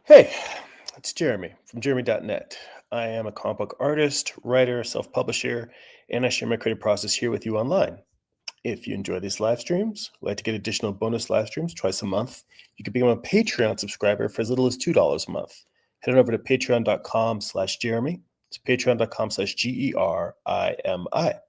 Hey, it's Jeremy from Jeremy.net. I am a comic book artist, writer, self publisher, and I share my creative process here with you online. If you enjoy these live streams, like to get additional bonus live streams twice a month, you can become a Patreon subscriber for as little as $2 a month. Head on over to patreon.com/Jeremy. It's patreon.com/GERIMI.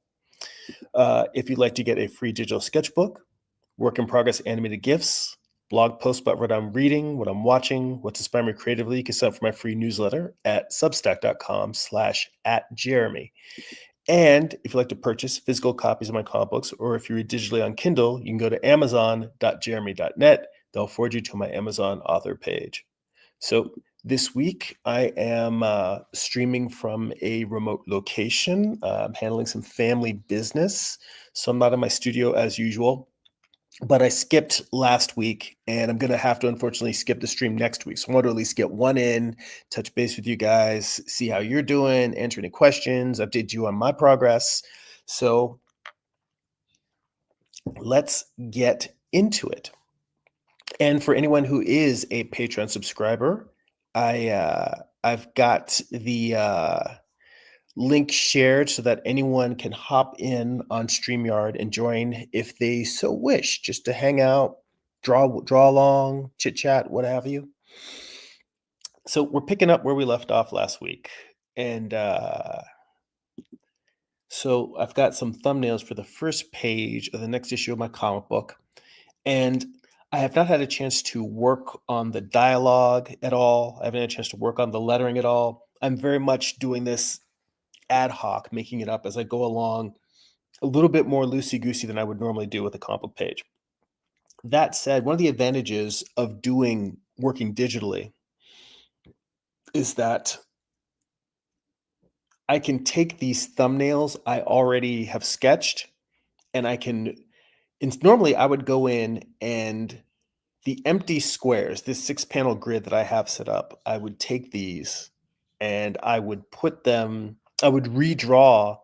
If you'd like to get a free digital sketchbook, work in progress animated GIFs, blog posts about what I'm reading, what I'm watching, what's inspiring me creatively, you can sign up for my free newsletter at substack.com/@Jeremy. And if you'd like to purchase physical copies of my comic books, or if you read digitally on Kindle, you can go to amazon.jeremy.net. They'll forward you to my Amazon author page. So this week, I am streaming from a remote location. I'm handling some family business. So I'm not in my studio as usual, but I skipped last week and I'm going to have to unfortunately skip the stream next week. So I want to at least get one in, touch base with you guys, see how you're doing, answer any questions, update you on my progress. So let's get into it. And for anyone who is a Patreon subscriber, I've got the link shared so that anyone can hop in on StreamYard and join if they so wish, just to hang out, draw along, chit chat, what have you. So we're picking up where we left off last week, and so I've got some thumbnails for the first page of the next issue of my comic book. And I have not had a chance to work on the dialogue at all. I haven't had a chance to work on the lettering at all. I'm very much doing this ad hoc, making it up as I go along, a little bit more loosey-goosey than I would normally do with a comic book page. That said, one of the advantages of working digitally is that I can take these thumbnails I already have sketched, and normally I would go in and the empty squares, this 6-panel grid that I have set up, I would take these and I would redraw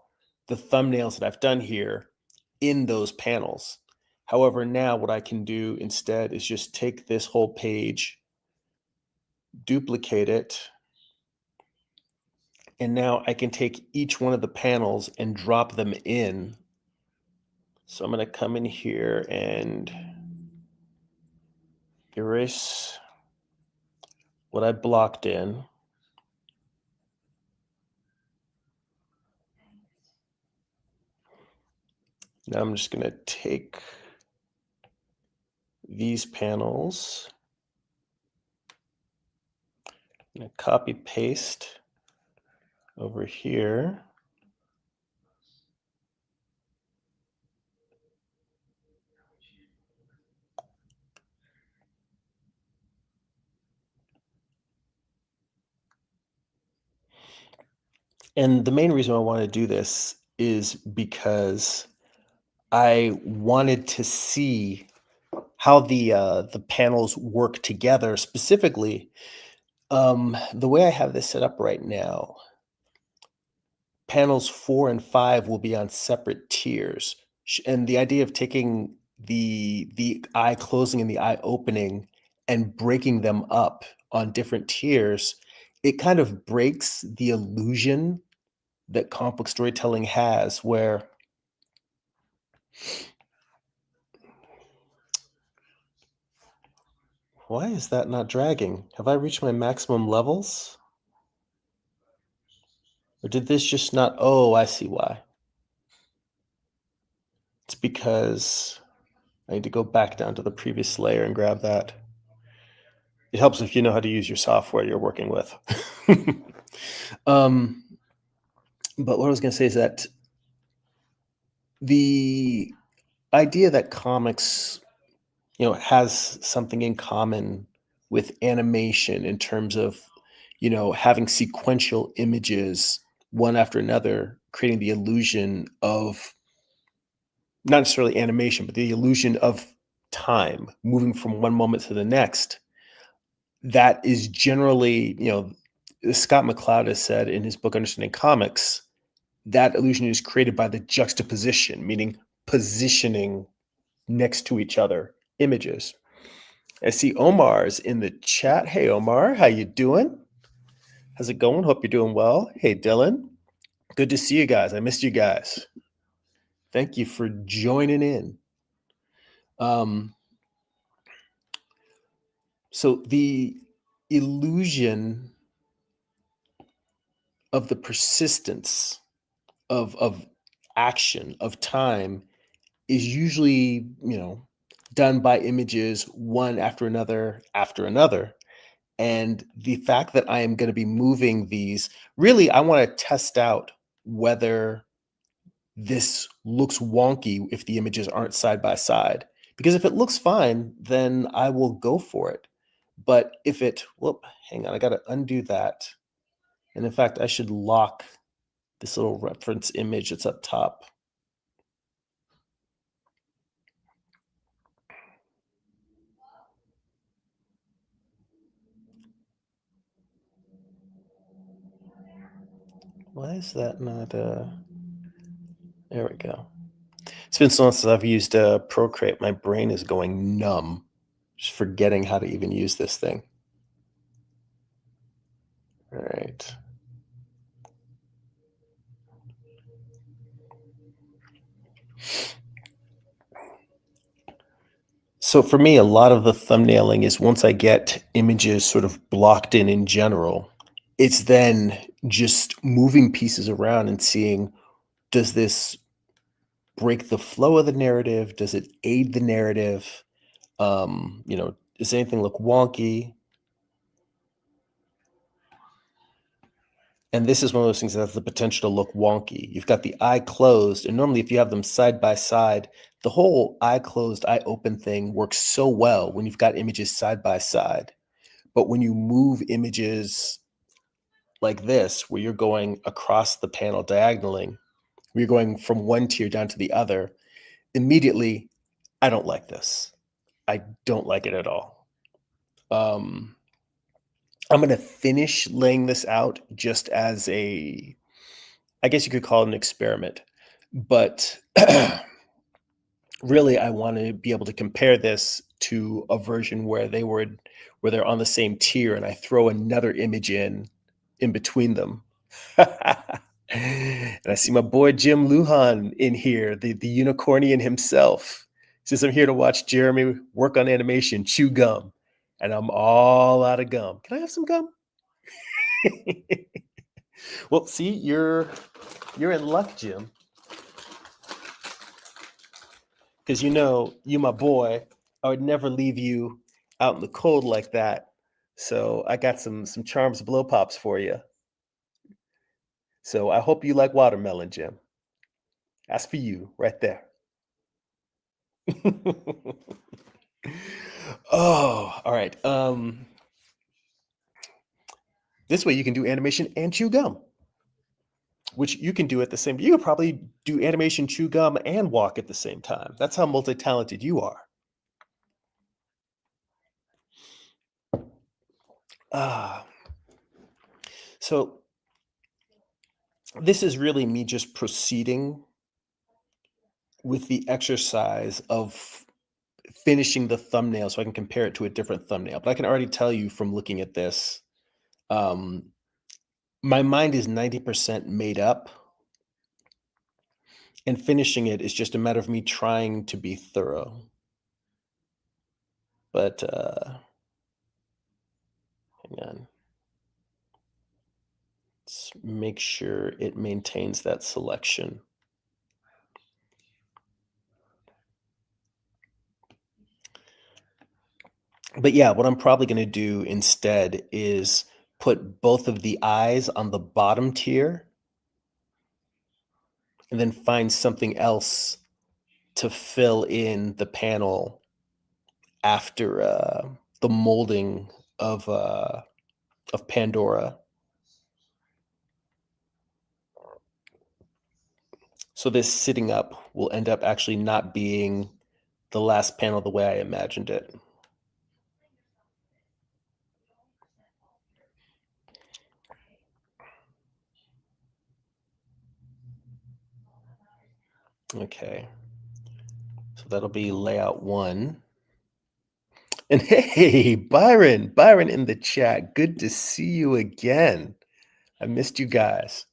the thumbnails that I've done here in those panels. However, now what I can do instead is just take this whole page, duplicate it, and now I can take each one of the panels and drop them in. So I'm going to come in here and erase what I blocked in. Now I'm just going to take these panels and copy paste over here. And the main reason I want to do this is because I wanted to see how the panels work together. Specifically, the way I have this set up right now, panels 4 and 5 will be on separate tiers. And the idea of taking the eye closing and the eye opening and breaking them up on different tiers, it kind of breaks the illusion that comic book storytelling has, where why is that not dragging? Have I reached my maximum levels? Or did this just not? Oh, I see why. It's because I need to go back down to the previous layer and grab that. It helps if you know how to use your software you're working with. um, but what I was going to say is that the idea that comics, has something in common with animation in terms of, having sequential images one after another, creating the illusion of not necessarily animation, but the illusion of time moving from one moment to the next. That is generally, Scott McCloud has said in his book, Understanding Comics, that illusion is created by the juxtaposition, meaning positioning next to each other images. I see Omar's in the chat. Hey, Omar, how you doing? How's it going? Hope you're doing well. Hey, Dylan. Good to see you guys. I missed you guys. Thank you for joining in. Um, so the illusion of the persistence of action, of time, is usually, done by images one after another. And the fact that I am going to be moving these, really, I want to test out whether this looks wonky if the images aren't side by side. Because if it looks fine, then I will go for it. But if it, whoop, hang on, I got to undo that. And in fact, I should lock this little reference image that's up top. Why is that not, there we go. It's been so long since I've used Procreate. My brain is going numb, just forgetting how to even use this thing. All right. So for me, a lot of the thumbnailing is once I get images sort of blocked in general, it's then just moving pieces around and seeing, does this break the flow of the narrative? Does it aid the narrative? Does anything look wonky? And this is one of those things that has the potential to look wonky. You've got the eye closed, and normally if you have them side by side, the whole eye closed, eye open thing works so well when you've got images side by side. But when you move images like this, where you're going across the panel diagonally, where you're going from one tier down to the other, immediately, I don't like this. I don't like it at all. I'm going to finish laying this out just as I guess you could call it an experiment. But really, I want to be able to compare this to a version where they're on the same tier, and I throw another image in between them. And I see my boy Jim Lujan in here, the unicornian himself. He says, I'm here to watch Jeremy work on animation, chew gum. And I'm all out of gum. Can I have some gum? Well, see, you're in luck, Jim. Because you my boy, I would never leave you out in the cold like that. So I got some Charms Blow Pops for you. So I hope you like watermelon, Jim. That's for you right there. Oh, all right. This way you can do animation and chew gum, which you can do at the same. You could probably do animation, chew gum, and walk at the same time. That's how multi-talented you are. Ah, so this is really me just proceeding with the exercise of finishing the thumbnail so I can compare it to a different thumbnail. But I can already tell you from looking at this, um, my mind is 90% made up, and finishing it is just a matter of me trying to be thorough. But hang on. Let's make sure it maintains that selection. But yeah, what I'm probably going to do instead is put both of the eyes on the bottom tier and then find something else to fill in the panel after the molding of Pandora. So this sitting up will end up actually not being the last panel the way I imagined it. Okay. So that'll be layout 1. And hey, Byron in the chat. Good to see you again. I missed you guys.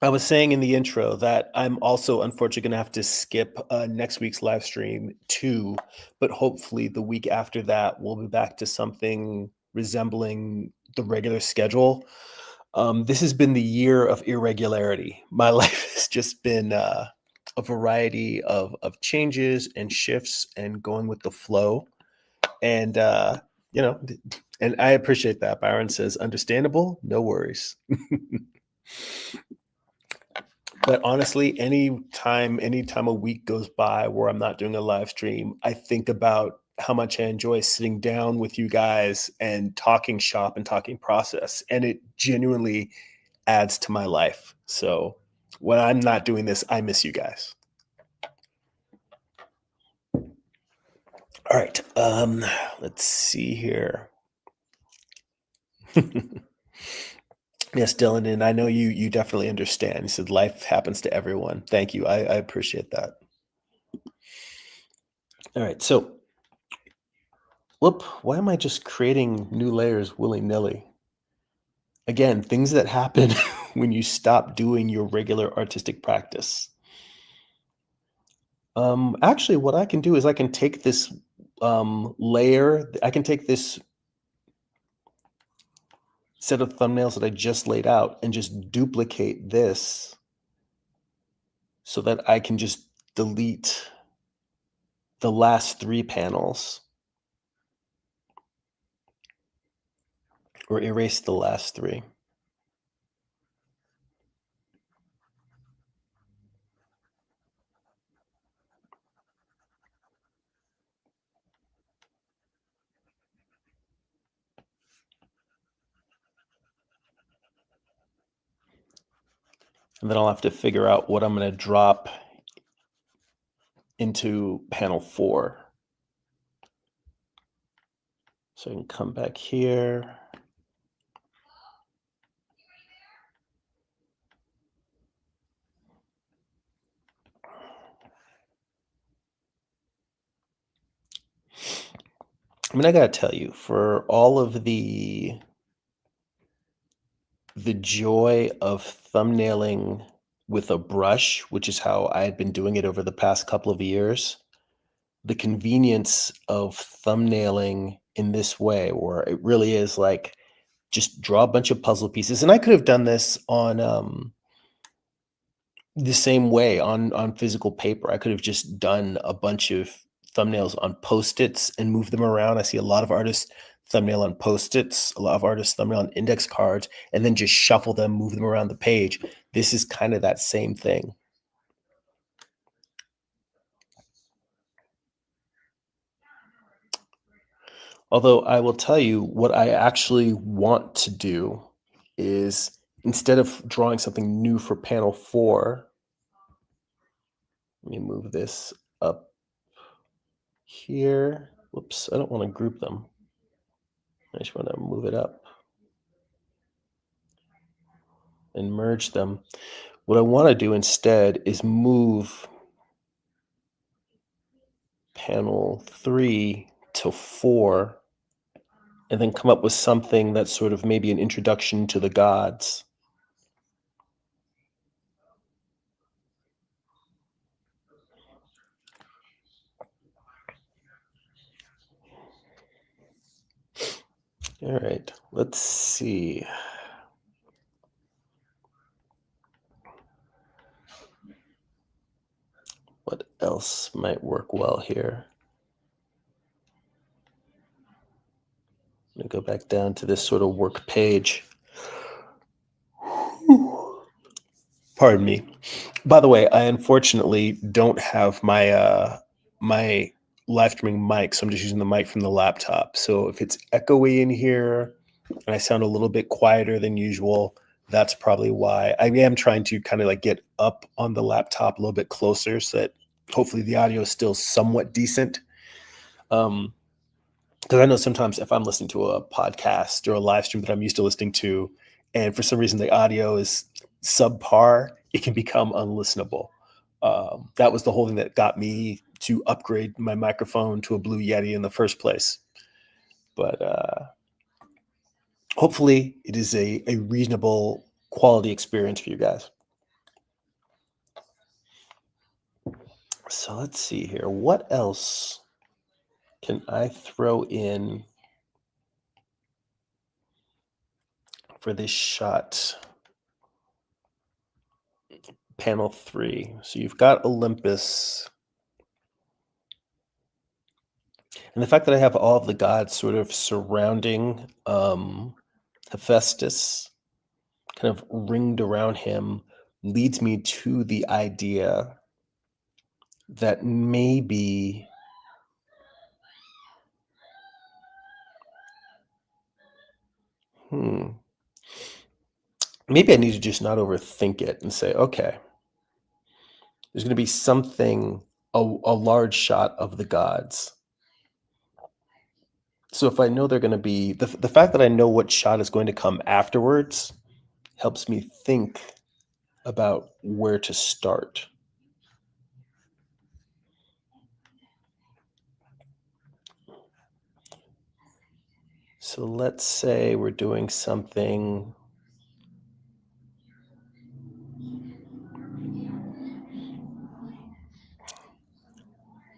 I was saying in the intro that I'm also unfortunately going to have to skip next week's live stream too, but hopefully the week after that we'll be back to something resembling the regular schedule. This has been the year of irregularity. My life has just been a variety of changes and shifts and going with the flow. And you know, and I appreciate that. Byron says, understandable, no worries. But honestly, anytime a week goes by where I'm not doing a live stream, I think about how much I enjoy sitting down with you guys and talking shop and talking process. And it genuinely adds to my life. So when I'm not doing this, I miss you guys. All right. Let's see here. Yes, Dylan, and I know you definitely understand. You said life happens to everyone. Thank you. I appreciate that. All right. So whoop, why am I just creating new layers willy-nilly? Again, things that happen when you stop doing your regular artistic practice. Actually, what I can do is I can take this layer, I can take this set of thumbnails that I just laid out and just duplicate this so that I can just delete the last 3 panels or erase the last 3. And then I'll have to figure out what I'm going to drop into panel 4. So I can come back here. I mean, I gotta tell you, for all of the joy of thumbnailing with a brush, which is how I had been doing it over the past couple of years, the convenience of thumbnailing in this way, where it really is like just draw a bunch of puzzle pieces. And I could have done this on the same way on physical paper. I could have just done a bunch of thumbnails on Post-its and moved them around. I see a lot of artists thumbnail on Post-its, a lot of artists thumbnail on index cards, and then just shuffle them, move them around the page. This is kind of that same thing. Although I will tell you what I actually want to do is, instead of drawing something new for panel 4, let me move this up here. Whoops, I don't want to group them. I just want to move it up and merge them. What I want to do instead is move panel 3 to 4 and then come up with something that's sort of maybe an introduction to the gods. All right, let's see. What else might work well here? I'm gonna go back down to this sort of work page. Pardon me. By the way, I unfortunately don't have my live streaming mic, so I'm just using the mic from the laptop. So if it's echoey in here and I sound a little bit quieter than usual, that's probably why. I am trying to kind of like get up on the laptop a little bit closer so that hopefully the audio is still somewhat decent. Because I know sometimes if I'm listening to a podcast or a live stream that I'm used to listening to, and for some reason the audio is subpar, it can become unlistenable. That was the whole thing that got me to upgrade my microphone to a Blue Yeti in the first place. But hopefully it is a reasonable quality experience for you guys. So let's see here. What else can I throw in for this shot? Panel 3. So you've got Olympus. And the fact that I have all of the gods sort of surrounding Hephaestus, kind of ringed around him, leads me to the idea that maybe maybe I need to just not overthink it and say, okay, there's going to be something, a large shot of the gods. So if I know they're going to be, the fact that I know what shot is going to come afterwards helps me think about where to start. So let's say we're doing something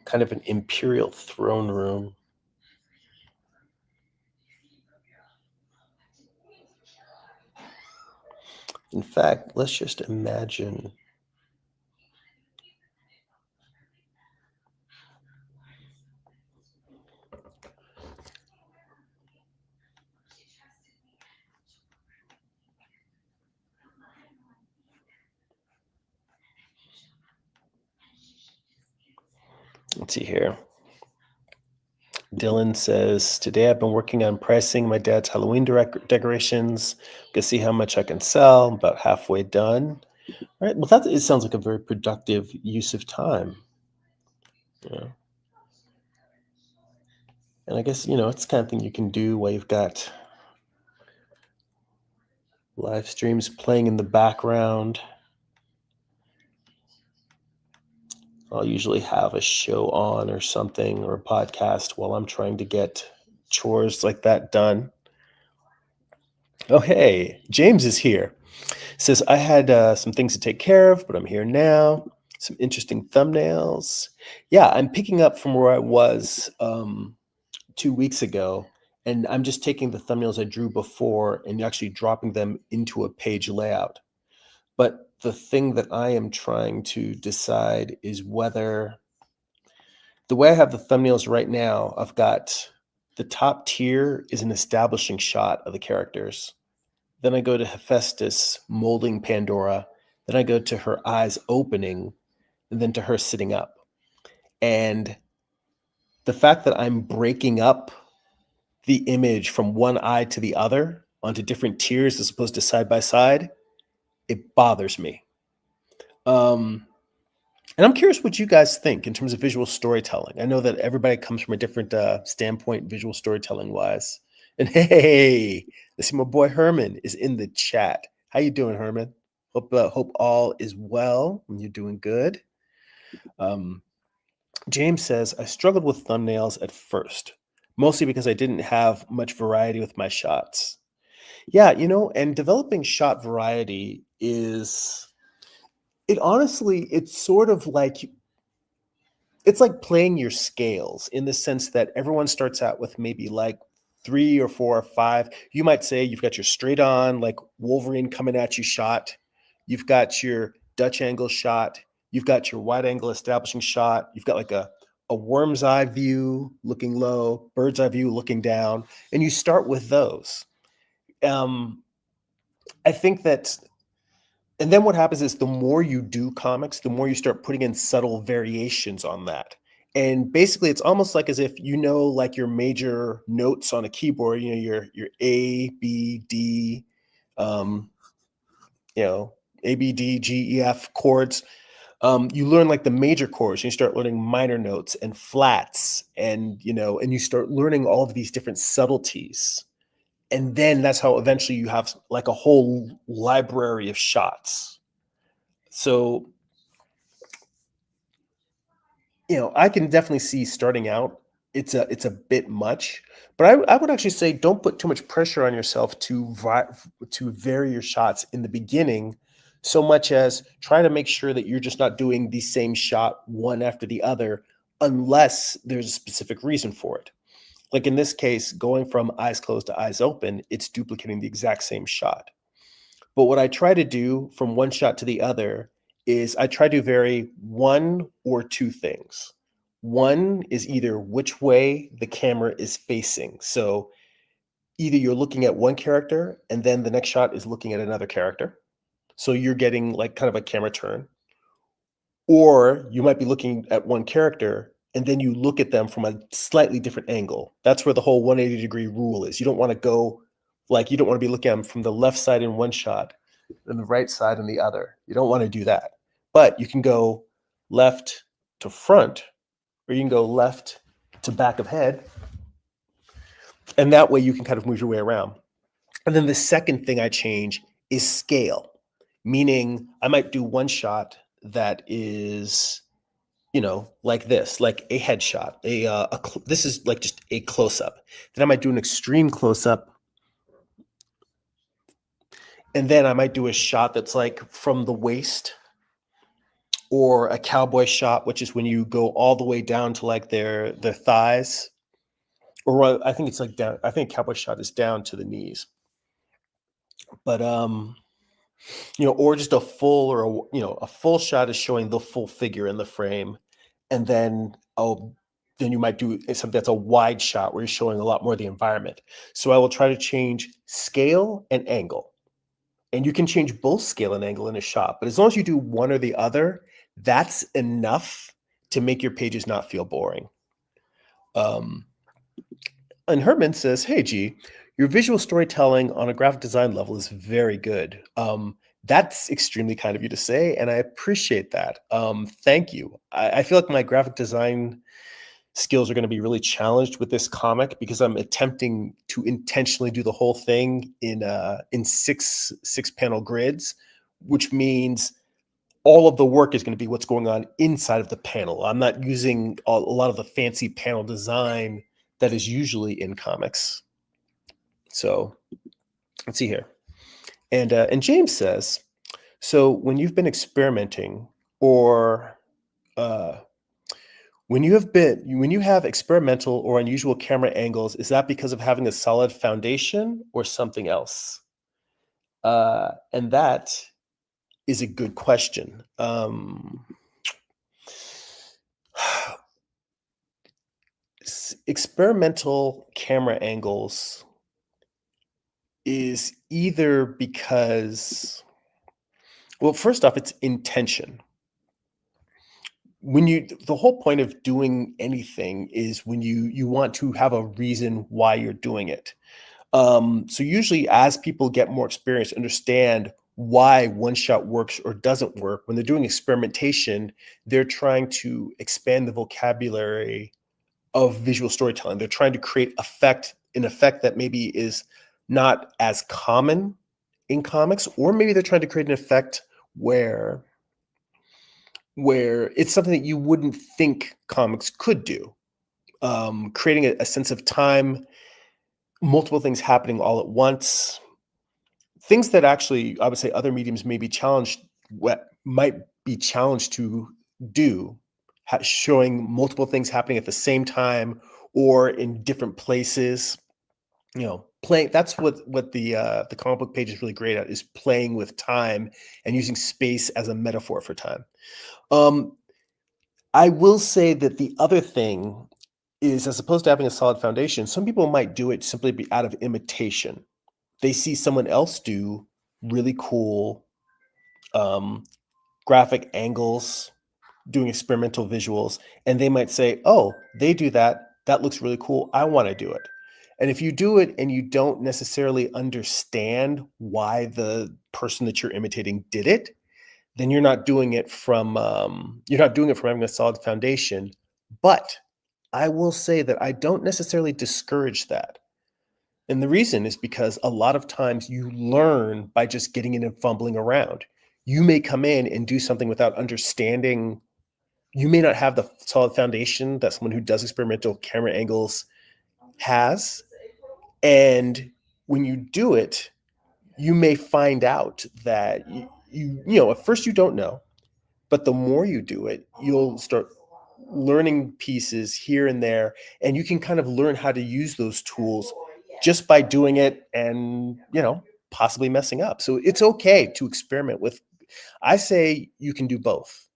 kind of an imperial throne room. In fact, let's just imagine let's see here. Dylan says, today I've been working on pricing my dad's Halloween decorations. Gonna see how much I can sell. About halfway done. All right. Well, it sounds like a very productive use of time. Yeah. And I guess, it's the kind of thing you can do while you've got live streams playing in the background. I'll usually have a show on or something, or a podcast, while I'm trying to get chores like that done. Oh, hey, James is here. Says, I had some things to take care of, but I'm here now. Some interesting thumbnails. Yeah, I'm picking up from where I was 2 weeks ago, and I'm just taking the thumbnails I drew before and actually dropping them into a page layout. But the thing that I am trying to decide is whether the way I have the thumbnails right now, I've got the top tier is an establishing shot of the characters. Then I go to Hephaestus molding Pandora. Then I go to her eyes opening, and then to her sitting up. And the fact that I'm breaking up the image from one eye to the other onto different tiers as opposed to side by side, it bothers me. And I'm curious what you guys think in terms of visual storytelling. I know that everybody comes from a different standpoint, visual storytelling wise. And hey, I see my boy Herman is in the chat. How you doing, Herman? Hope all is well and you're doing good. James says, I struggled with thumbnails at first, mostly because I didn't have much variety with my shots. Yeah, and developing shot variety it's sort of like, it's like playing your scales in the sense that everyone starts out with maybe like 3 or 4 or 5. You might say you've got your straight on, like Wolverine coming at you shot. You've got your Dutch angle shot. You've got your wide angle establishing shot. You've got like a worm's eye view looking low, bird's eye view looking down. And you start with those. I think that, and then what happens is the more you do comics, the more you start putting in subtle variations on that. And basically it's almost like as if like your major notes on a keyboard, your A, B, D, A, B, D, G, E, F chords. You learn like the major chords, and you start learning minor notes and flats, and and you start learning all of these different subtleties. And then that's how eventually you have like a whole library of shots. So I can definitely see starting out, it's a bit much, but I would actually say don't put too much pressure on yourself to vary your shots in the beginning, so much as try to make sure that you're just not doing the same shot one after the other unless there's a specific reason for it. Like in this case, going from eyes closed to eyes open, it's duplicating the exact same shot. But what I try to do from one shot to the other is I try to vary one or two things. One is either which way the camera is facing. So either you're looking at one character and then the next shot is looking at another character. So you're getting like kind of a camera turn. Or you might be looking at one character and then you look at them from a slightly different angle. That's where the whole 180-degree rule is. You don't want to go like you don't want to be looking at them from the left side in one shot and the right side in the other. You don't want to do that. But you can go left to front or you can go left to back of head. And that way you can kind of move your way around. And then the second thing I change is scale, meaning I might do one shot that is, like this, like a headshot. This is like just a close up. Then I might do an extreme close up, and then I might do a shot that's like from the waist, or a cowboy shot, which is when you go all the way down to like their thighs, or I think it's like down. I think a cowboy shot is down to the knees, but or just a full or a full shot is showing the full figure in the frame, and then then you might do something that's a wide shot where you're showing a lot more of the environment. So I will try to change scale and angle, and you can change both scale and angle in a shot. But as long as you do one or the other, that's enough to make your pages not feel boring. And Herman says, "Hey, G, your visual storytelling on a graphic design level is very good. That's extremely kind of you to say, and I appreciate that. Thank you. I feel like my graphic design skills are going to be really challenged with this comic because I'm attempting to intentionally do the whole thing in six panel grids, which means all of the work is going to be what's going on inside of the panel. I'm not using a lot of the fancy panel design that is usually in comics. So let's see here. And James says, so when you've been experimenting or when you have experimental or unusual camera angles, is that because of having a solid foundation or something else? And that is a good question. Experimental camera angles is either because, well, first off, it's intention. The whole point of doing anything is when you want to have a reason why you're doing it. So usually as people get more experience, understand why one shot works or doesn't work, when they're doing experimentation, they're trying to expand the vocabulary of visual storytelling. They're trying to create an effect that maybe is not as common in comics, or maybe they're trying to create an effect where it's something that you wouldn't think comics could do. Creating a sense of time, multiple things happening all at once, things that actually I would say other mediums may be challenged, what might be challenged to do, showing multiple things happening at the same time or in different places. Playing. That's what the comic book page is really great at, is playing with time and using space as a metaphor for time. I will say that the other thing is, as opposed to having a solid foundation, some people might do it simply out of imitation. They see someone else do really cool graphic angles, doing experimental visuals, and they might say, "Oh, they do that. That looks really cool. I want to do it." And if you do it and you don't necessarily understand why the person that you're imitating did it, then you're not doing it from having a solid foundation. But I will say that I don't necessarily discourage that. And the reason is because a lot of times you learn by just getting in and fumbling around. You may come in and do something without understanding you may not have the solid foundation that someone who does experimental camera angles has. And when you do it, you may find out that at first you don't know, but the more you do it, you'll start learning pieces here and there, and you can kind of learn how to use those tools just by doing it and, possibly messing up. So it's okay to experiment with. I say you can do both.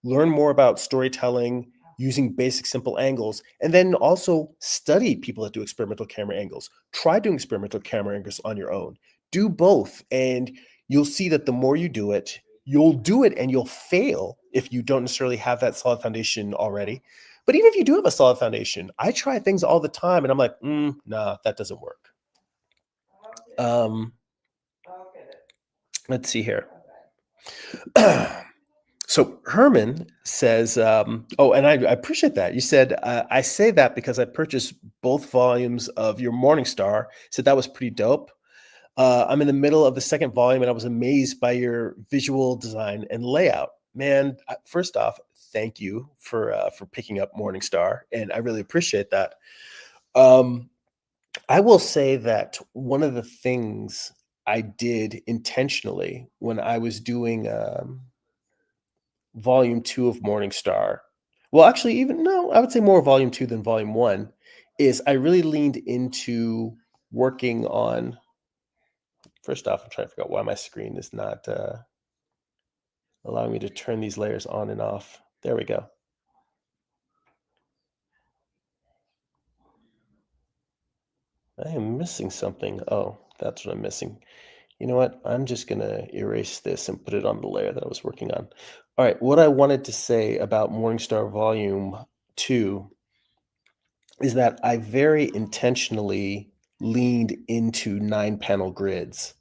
Learn more about storytelling using basic simple angles, and then also study people that do experimental camera angles. Try doing experimental camera angles on your own. Do both, and you'll see that the more you do it, you'll do it and you'll fail if you don't necessarily have that solid foundation already. But even if you do have a solid foundation, I try things all the time and I'm like, nah, that doesn't work. Um, let's see here. So Herman says, and I appreciate that. You said, I say that because I purchased both volumes of your Morning Star. Said that was pretty dope. I'm in the middle of the second volume and I was amazed by your visual design and layout. Man, first off, thank you for picking up Morning Star, and I really appreciate that. Um, I will say that one of the things I did intentionally when I was doing volume 2 of Morning Star, well, actually, even no, I would say more volume 2 than volume 1, is I really leaned into working on. First off, I'm trying to figure out why my screen is not allowing me to turn these layers on and off. There we go. I am missing something. Oh, that's what I'm missing. You know what? I'm just going to erase this and put it on the layer that I was working on. All right. What I wanted to say about Morningstar Volume 2 is that I very intentionally leaned into 9-panel grids.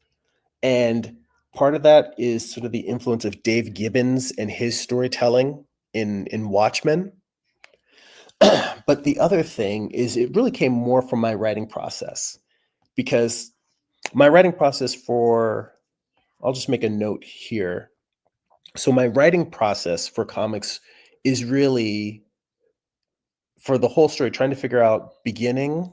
And part of that is sort of the influence of Dave Gibbons and his storytelling in Watchmen. But the other thing is it really came more from my writing process, because my writing process for I'll just make a note here. So my writing process for comics is really for the whole story trying to figure out beginning,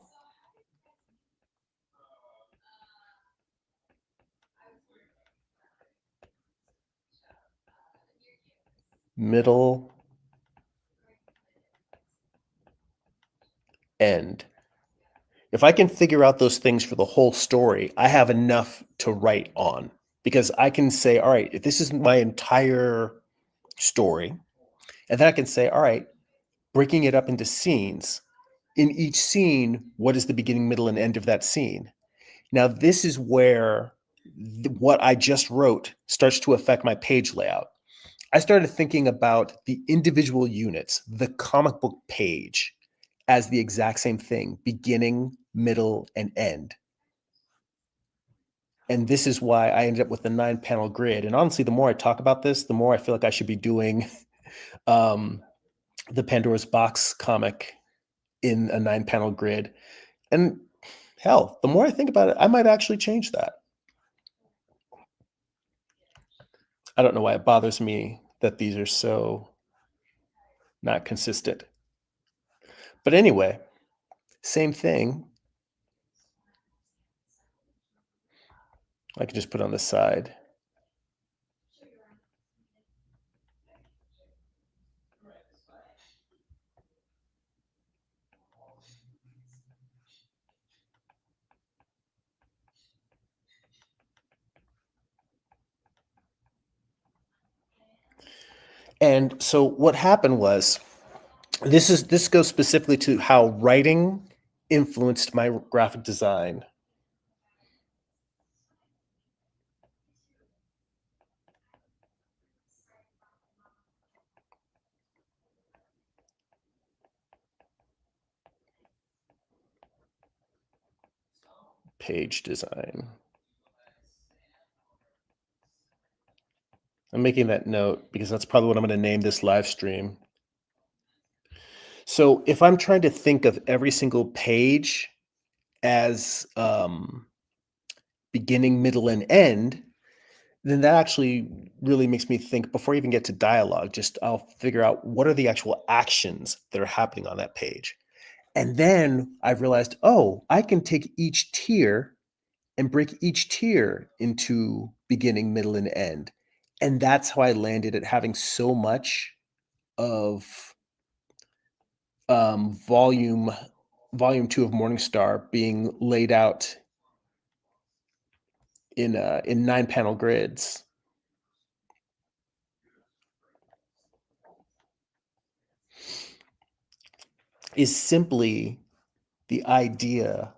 middle, end. If I can figure out those things for the whole story, I have enough to write on, because I can say, all right, if this is my entire story, and then I can say, all right, breaking it up into scenes. In each scene, what is the beginning, middle, and end of that scene? Now, this is where what I just wrote starts to affect my page layout. I started thinking about the individual units, the comic book page, as the exact same thing, beginning, middle, and end. And this is why I ended up with the 9-panel grid. And honestly, the more I talk about this, the more I feel like I should be doing the Pandora's Box comic in a 9-panel grid. And hell, the more I think about it, I might actually change that. I don't know why it bothers me that these are so not consistent. But anyway, same thing. I can just put on the side. And so what happened was, this goes specifically to how writing influenced my graphic design. Page design. I'm making that note because that's probably what I'm going to name this live stream. So if I'm trying to think of every single page as beginning, middle, and end, then that actually really makes me think before I even get to dialogue, just I'll figure out what are the actual actions that are happening on that page. And then I've realized, oh, I can take each tier and break each tier into beginning, middle, and end. And that's how I landed at having so much of volume two of Morningstar being laid out in 9 panel grids. Is simply the idea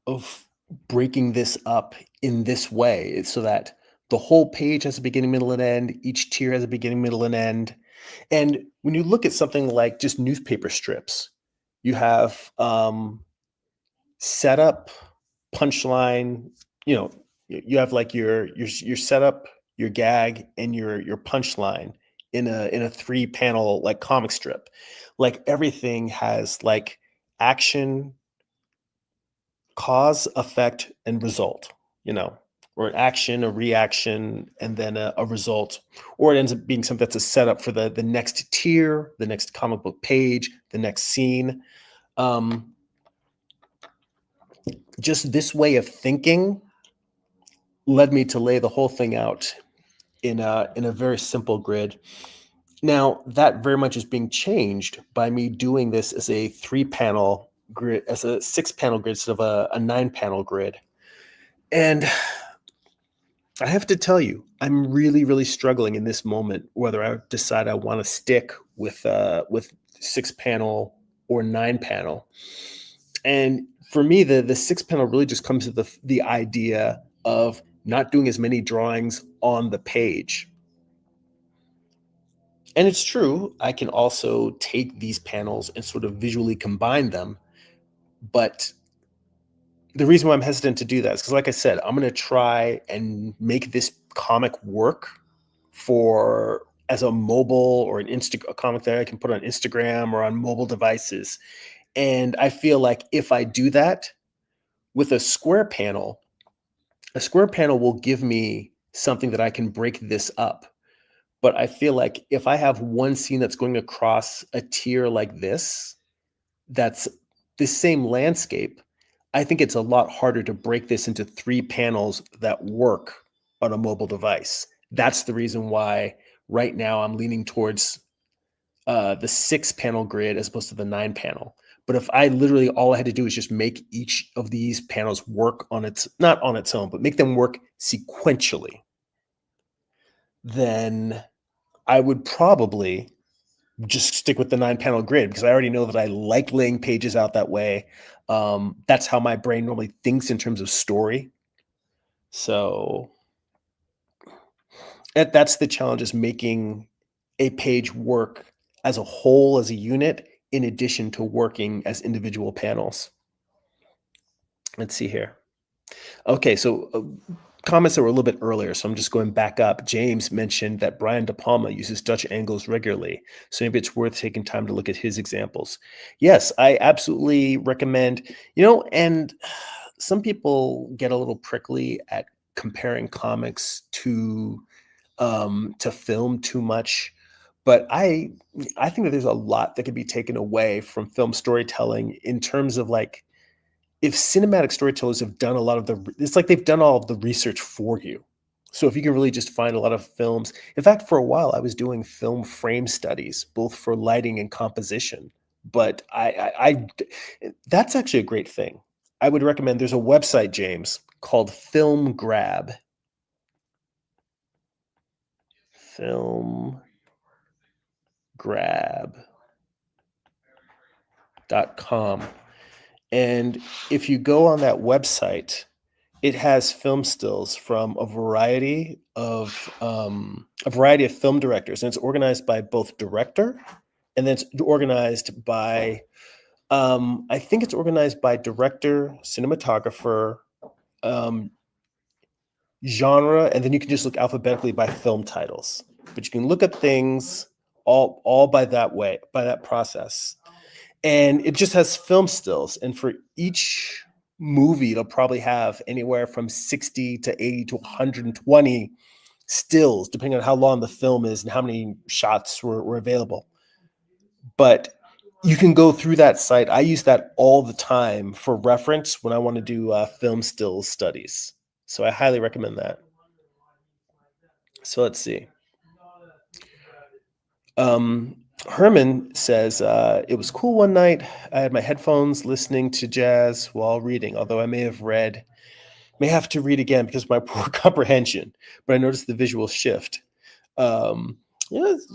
of breaking this up in this way so that the whole page has a beginning, middle, and end. Each tier has a beginning, middle, and end. And when you look at something like just newspaper strips, you have setup, punchline. You know, you have like your setup, your gag, and your punchline in a 3 panel like comic strip. Like everything has like action, cause, effect, and result, you know, or an action, a reaction, and then a result. Or it ends up being something that's a setup for the next tier, the next comic book page, the next scene. Um, just this way of thinking led me to lay the whole thing out in a very simple grid. Now, that very much is being changed by me doing this as a 3 panel grid, as a 6 panel grid instead of a 9 panel grid. And I have to tell you, I'm really, really struggling in this moment whether I decide I want to stick with 6 panel or 9 panel. And for me, the 6 panel really just comes to the idea of not doing as many drawings on the page. And it's true, I can also take these panels and sort of visually combine them. But the reason why I'm hesitant to do that is because, like I said, I'm going to try and make this comic work for as a mobile or a comic that I can put on Instagram or on mobile devices. And I feel like if I do that with a square panel will give me something that I can break this up. But I feel like if I have one scene that's going across a tier like this, that's the same landscape, I think it's a lot harder to break this into 3 panels that work on a mobile device. That's the reason why right now I'm leaning towards the 6 panel grid as opposed to the 9 panel. But if I literally all I had to do is just make each of these panels work on its not on its own, but make them work sequentially, then I would probably just stick with the 9 panel grid because I already know that I like laying pages out that way. That's how my brain normally thinks in terms of story. So that's the challenge, is making a page work as a whole, as a unit, in addition to working as individual panels. Let's see here. Okay, so comments that were a little bit earlier, so I'm just going back up. James mentioned that Brian De Palma uses Dutch angles regularly, so maybe it's worth taking time to look at his examples. Yes, I absolutely recommend, and some people get a little prickly at comparing comics to film too much. But I think that there's a lot that could be taken away from film storytelling in terms of like if cinematic storytellers have done a lot of it's like they've done all of the research for you. So if you can really just find a lot of films. In fact, for a while I was doing film frame studies, both for lighting and composition. But that's actually a great thing. I would recommend, there's a website, James, called Film Grab. Film grab.com. And if you go on that website, it has film stills from a variety of film directors, and it's organized by both director, and then it's organized by I think it's organized by director, cinematographer, um, genre, and then you can just look alphabetically by film titles. But you can look up things all by that process. And it just has film stills. And for each movie, it'll probably have anywhere from 60 to 80 to 120 stills, depending on how long the film is and how many shots were available. But you can go through that site. I use that all the time for reference when I want to do film stills studies. So I highly recommend that. So let's see. Herman says, it was cool one night. I had my headphones listening to jazz while reading, although I may have to read again because of my poor comprehension, but I noticed the visual shift. Jazz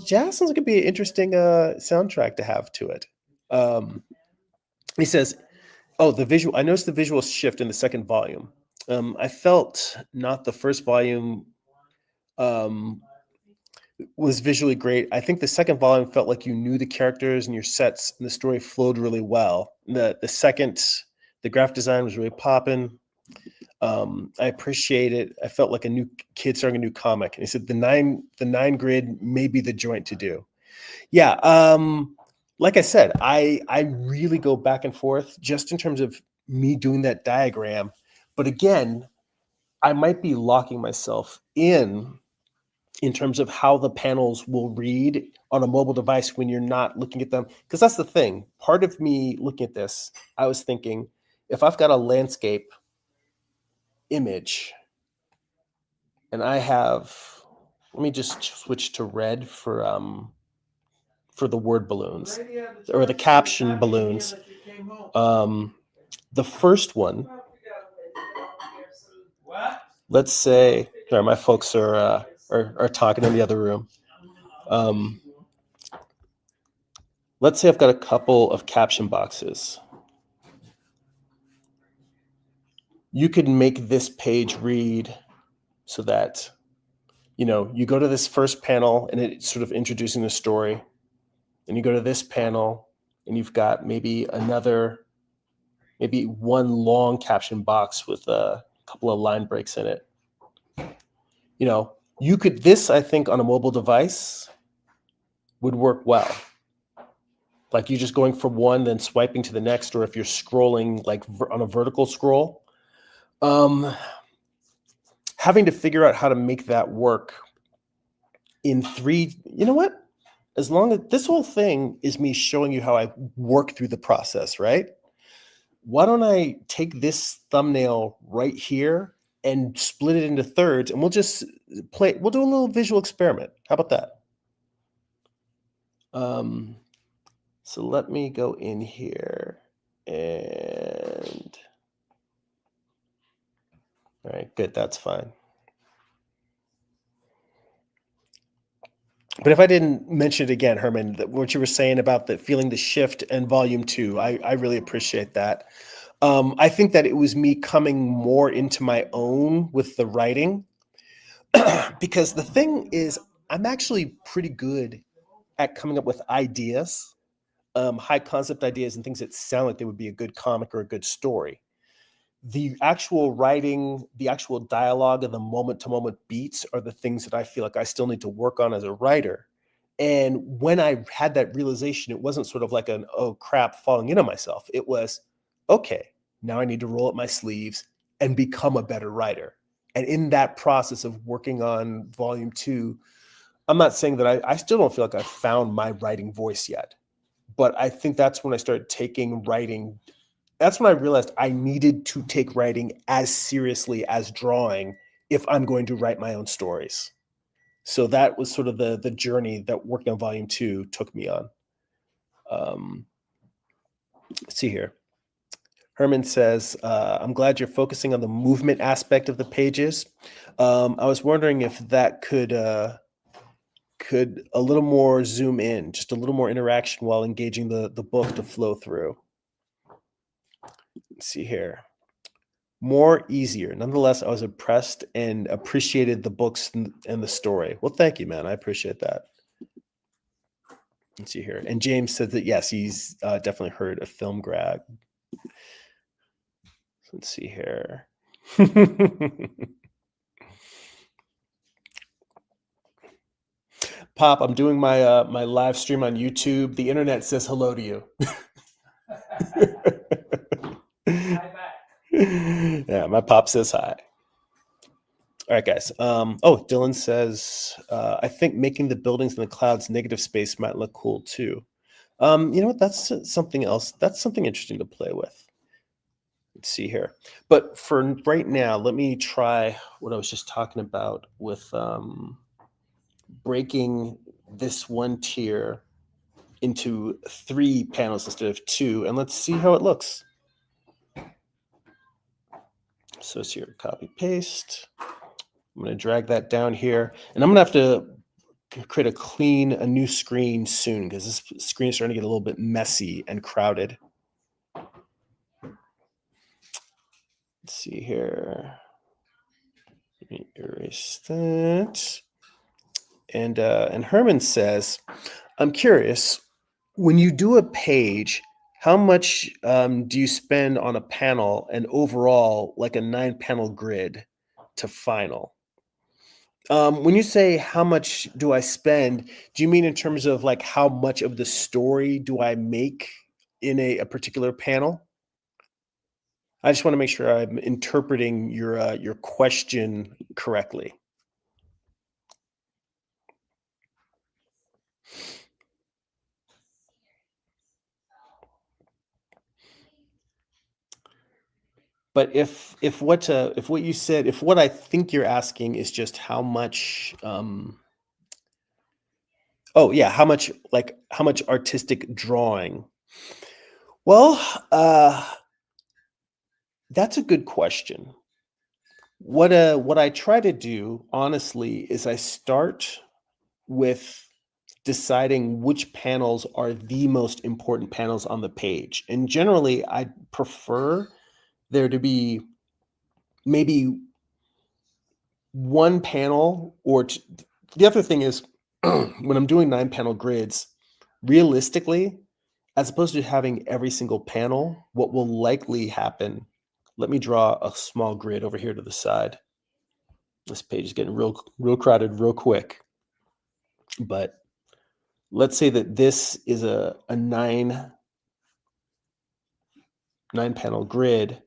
sounds like it'd be an interesting soundtrack to have to it. He says, oh, I noticed the visual shift in the second volume. I felt not the first volume was visually great. I think the second volume felt like you knew the characters and your sets, and the story flowed really well. The graphic design was really popping. I appreciate it. I felt like a new kid starting a new comic. And he said the nine grid may be the joint to do. Yeah. Like I said, I really go back and forth just in terms of me doing that diagram. But again, I might be locking myself in terms of how the panels will read on a mobile device when you're not looking at them. Because that's the thing. Part of me looking at this, I was thinking, if I've got a landscape image and I have, let me just switch to red for the word balloons or the caption balloons. The first one, let's say, sorry, my folks are talking in the other room. Let's say I've got a couple of caption boxes. You could make this page read so that, you go to this first panel and it's sort of introducing the story. And you go to this panel and you've got maybe one long caption box with a couple of line breaks in it. This, I think, on a mobile device would work well. Like you just going from one, then swiping to the next, or if you're scrolling like on a vertical scroll. Having to figure out how to make that work in three, you know what? As long as this whole thing is me showing you how I work through the process, right? Why don't I take this thumbnail right here and split it into thirds, and we'll just we'll do a little visual experiment. How about that? So let me go in here and, all right, good, that's fine. But if I didn't mention it again, Herman, what you were saying about feeling the shift in volume 2, I really appreciate that. I think that it was me coming more into my own with the writing because the thing is, I'm actually pretty good at coming up with ideas, high concept ideas and things that sound like they would be a good comic or a good story. The actual writing, the actual dialogue, and the moment-to-moment beats are the things that I feel like I still need to work on as a writer. And when I had that realization, it wasn't sort of like an, oh crap, falling into myself. It was, okay, now I need to roll up my sleeves and become a better writer. And in that process of working on volume 2, I'm not saying that I still don't feel like I've found my writing voice yet. But I think that's when I started taking writing. That's when I realized I needed to take writing as seriously as drawing if I'm going to write my own stories. So that was sort of the journey that working on volume 2 took me on. Let's see here. Herman says, I'm glad you're focusing on the movement aspect of the pages. I was wondering if that could a little more zoom in, just a little more interaction while engaging the book to flow through. Let's see here. More easier. Nonetheless, I was impressed and appreciated the books and the story. Well, thank you, man. I appreciate that. Let's see here. And James said that, yes, he's definitely heard of Film Grad. Let's see here. Pop, I'm doing my my live stream on YouTube. The internet says hello to you. Yeah, my pop says hi. All right, guys. Dylan says, I think making the buildings in the clouds negative space might look cool too. You know what? That's something else. That's something interesting to play with. Let's see here. But for right now, let me try what I was just talking about with breaking this one tier into 3 panels instead of 2, and let's see how it looks. So it's here, copy paste. I'm going to drag that down here, and I'm going to have to create a new screen soon because this screen is starting to get a little bit messy and crowded. Let's see here. Let me erase that. And Herman says, I'm curious, when you do a page, how much do you spend on a panel and overall, like a 9-panel grid to final? When you say how much do I spend, do you mean in terms of like how much of the story do I make in a particular panel? I just want to make sure I'm interpreting your question correctly. But if what you said, if what I think you're asking is just how much, oh yeah, how much artistic drawing? Well, that's a good question. What I try to do, honestly, is I start with deciding which panels are the most important panels on the page. And generally, I prefer there to be maybe one panel the other thing is when I'm doing 9-panel grids, realistically, as opposed to having every single panel, what will likely happen, let me draw a small grid over here to the side. This page is getting real crowded real quick. But let's say that this is a 9-panel grid.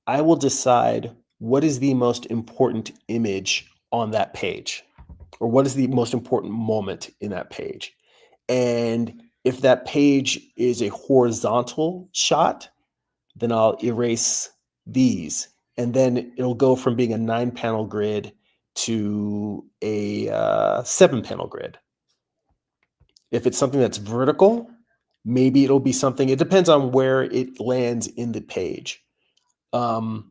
I will decide what is the most important image on that page, or what is the most important moment in that page. And if that page is a horizontal shot, then I'll erase these. And then it'll go from being a 9-panel grid to a 7-panel grid. If it's something that's vertical, maybe it'll be something, it depends on where it lands in the page.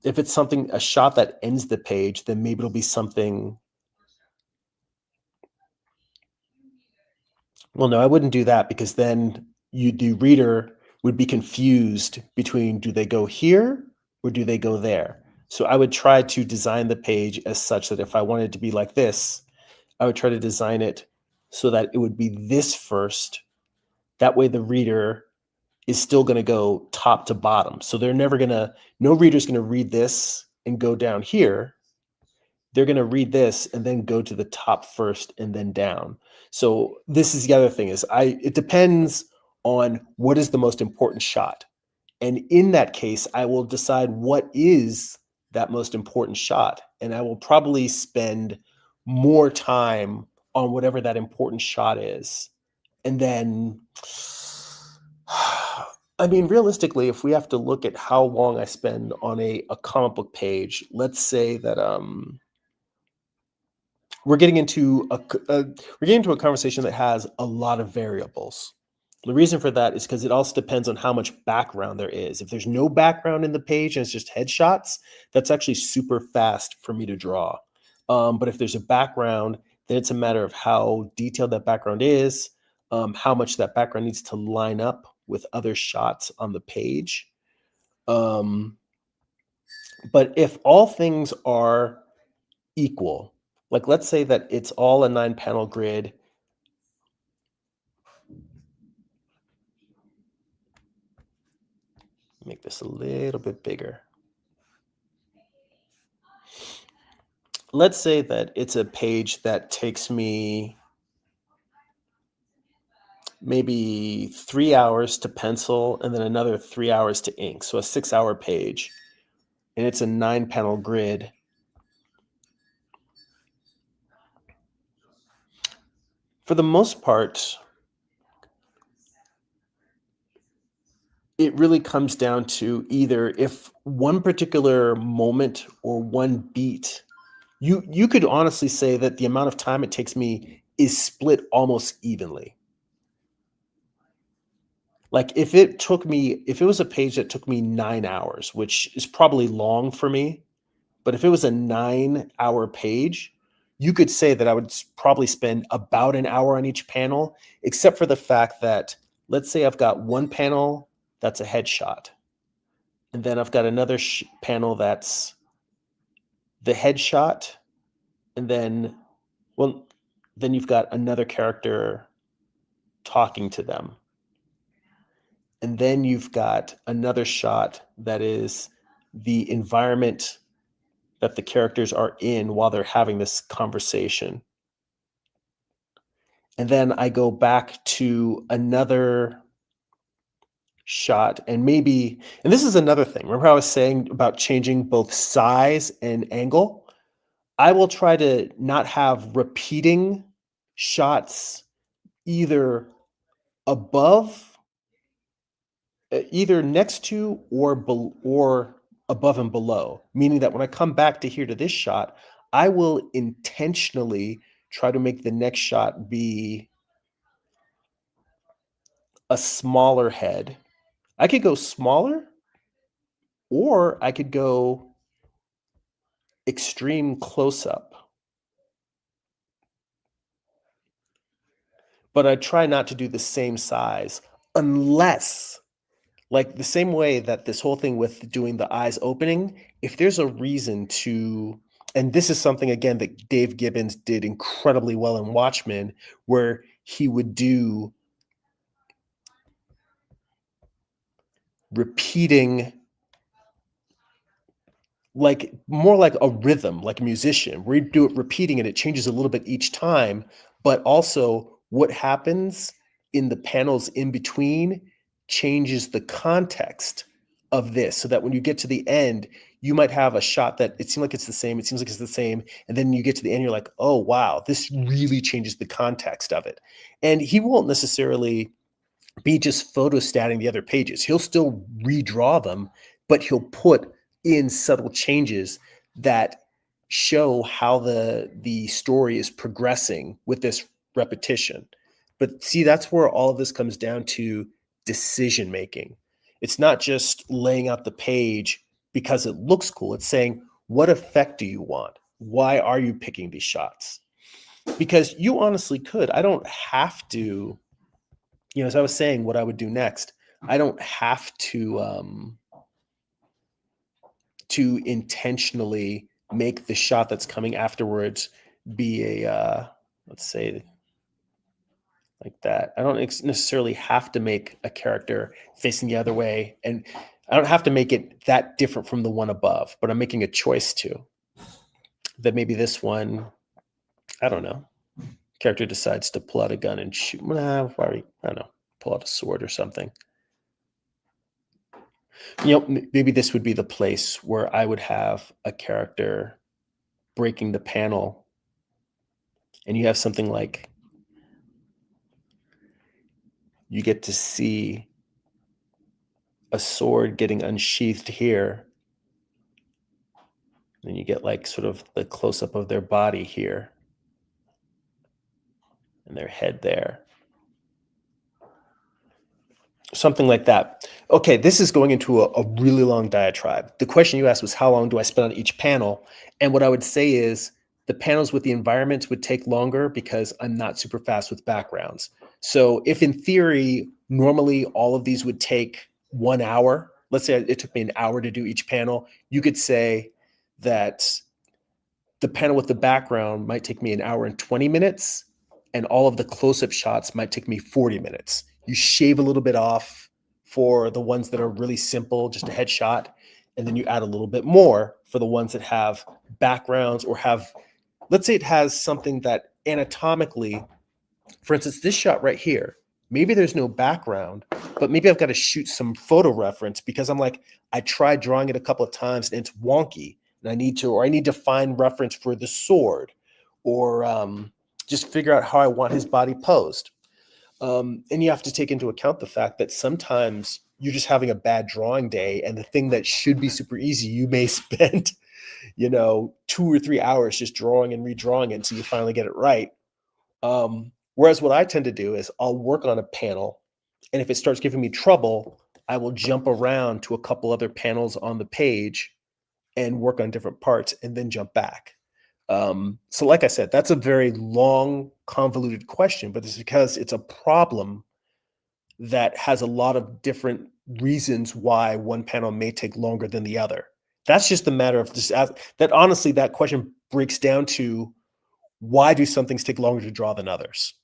If it's a shot that ends the page, then maybe it'll be something. Well, no, I wouldn't do that because then the reader would be confused between do they go here or do they go there? So I would try to design the page as such that if I wanted it to be like this, I would try to design it so that it would be this first. That way the reader is still going to go top to bottom. So no reader's going to read this and go down here. They're going to read this and then go to the top first and then down. So this is the other thing is it depends on what is the most important shot. And in that case, I will decide what is that most important shot. And I will probably spend more time on whatever that important shot is. And then, I mean, realistically, if we have to look at how long I spend on a comic book page, let's say that we're getting into a conversation that has a lot of variables. The reason for that is because it also depends on how much background there is. If there's no background in the page and it's just headshots, that's actually super fast for me to draw. But if there's a background, then it's a matter of how detailed that background is, how much that background needs to line up with other shots on the page. But if all things are equal, like let's say that it's all a 9-panel grid. Make this a little bit bigger. Let's say that it's a page that takes me maybe 3 hours to pencil and then another 3 hours to ink. So a 6-hour page. and it's a 9-panel grid. For the most part, it really comes down to either if one particular moment or one beat, you could honestly say that the amount of time it takes me is split almost evenly. Like if it was a page that took me 9 hours, which is probably long for me, but if it was a 9-hour page, you could say that I would probably spend about an hour on each panel, except for the fact that, let's say I've got one panel that's a headshot, and then I've got another panel that's the headshot, and then, well, then you've got another character talking to them. And then you've got another shot that is the environment that the characters are in while they're having this conversation. And then I go back to another shot and this is another thing. Remember how I was saying about changing both size and angle? I will try to not have repeating shots either above, either next to or above and below, meaning that when I come back to here to this shot, I will intentionally try to make the next shot be a smaller head. I could go smaller, or I could go extreme close up. But I try not to do the same size unless, like the same way that this whole thing with doing the eyes opening, if there's a reason to, and this is something again that Dave Gibbons did incredibly well in Watchmen, where he would do repeating, like more like a rhythm, like a musician, where you do it repeating and it changes a little bit each time, but also what happens in the panels in between changes the context of this, so that when you get to the end, you might have a shot that it seems like it's the same, it seems like it's the same, and then you get to the end, you're like, oh wow, this really changes the context of it. And he won't necessarily be just photostatting the other pages. He'll still redraw them, but he'll put in subtle changes that show how the story is progressing with this repetition. But see, that's where all of this comes down to decision making. It's not just laying out the page because it looks cool. It's saying, what effect do you want? Why are you picking these shots? Because you honestly could. I don't have to, as I was saying, what I would do next, I don't have to intentionally make the shot that's coming afterwards be a, let's say like that. I don't necessarily have to make a character facing the other way, and I don't have to make it that different from the one above, but I'm making a choice to. That maybe this one, I don't know, character decides to pull out a gun and shoot. I don't know, pull out a sword or something. Maybe this would be the place where I would have a character breaking the panel, and you have something like, you get to see a sword getting unsheathed here, and you get like sort of the close-up of their body here and their head there. Something like that. Okay, this is going into a really long diatribe. The question you asked was, how long do I spend on each panel? And what I would say is the panels with the environments would take longer because I'm not super fast with backgrounds. So if in theory, normally all of these would take 1 hour, let's say it took me an hour to do each panel, you could say that the panel with the background might take me an hour and 20 minutes, and all of the close-up shots might take me 40 minutes. You shave a little bit off for the ones that are really simple, just a headshot, and then you add a little bit more for the ones that have backgrounds or have, let's say it has something that anatomically, for instance, this shot right here, Maybe there's no background, but maybe I've got to shoot some photo reference because I'm like, I tried drawing it a couple of times and it's wonky. And I need to find reference for the sword or just figure out how I want his body posed. And you have to take into account the fact that sometimes you're just having a bad drawing day and the thing that should be super easy, you may spend, 2 or 3 hours just drawing and redrawing it until you finally get it right. Whereas what I tend to do is I'll work on a panel, and if it starts giving me trouble, I will jump around to a couple other panels on the page and work on different parts and then jump back. So like I said, that's a very long, convoluted question, but it's because it's a problem that has a lot of different reasons why one panel may take longer than the other. That's just a matter of that. Honestly, that question breaks down to why do some things take longer to draw than others?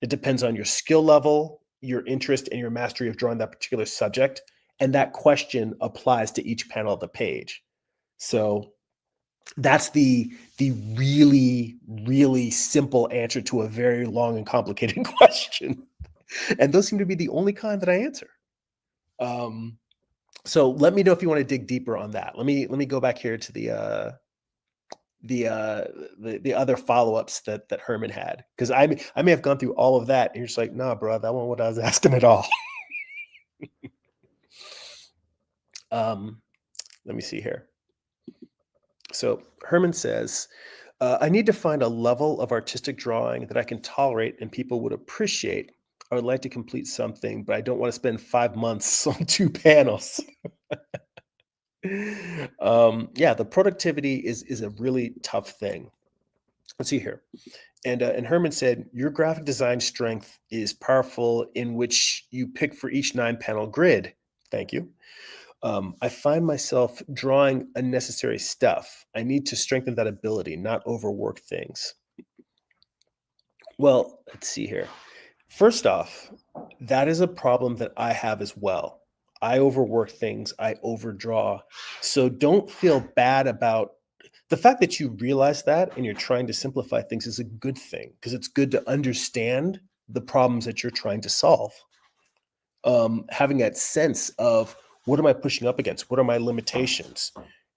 It depends on your skill level, your interest, and your mastery of drawing that particular subject. And that question applies to each panel of the page. So that's the really, really simple answer to a very long and complicated question. And those seem to be the only kind that I answer. So let me know if you want to dig deeper on that. Let me go back here to the other follow-ups that Herman had, because I may have gone through all of that and you're just like, nah, bro, that wasn't what I was asking at all. Let me see here. So Herman says, I need to find a level of artistic drawing that I can tolerate and people would appreciate. I would like to complete something, but I don't want to spend 5 months on 2 panels. Yeah, the productivity is a really tough thing. Let's see here. And Herman said, your graphic design strength is powerful in which you pick for each 9-panel grid. Thank you. I find myself drawing unnecessary stuff. I need to strengthen that ability, not overwork things. Well, let's see here. First off, that is a problem that I have as well. I overwork things, I overdraw. So don't feel bad about the fact that you realize that and you're trying to simplify things is a good thing because it's good to understand the problems that you're trying to solve. Having that sense of what am I pushing up against? What are my limitations?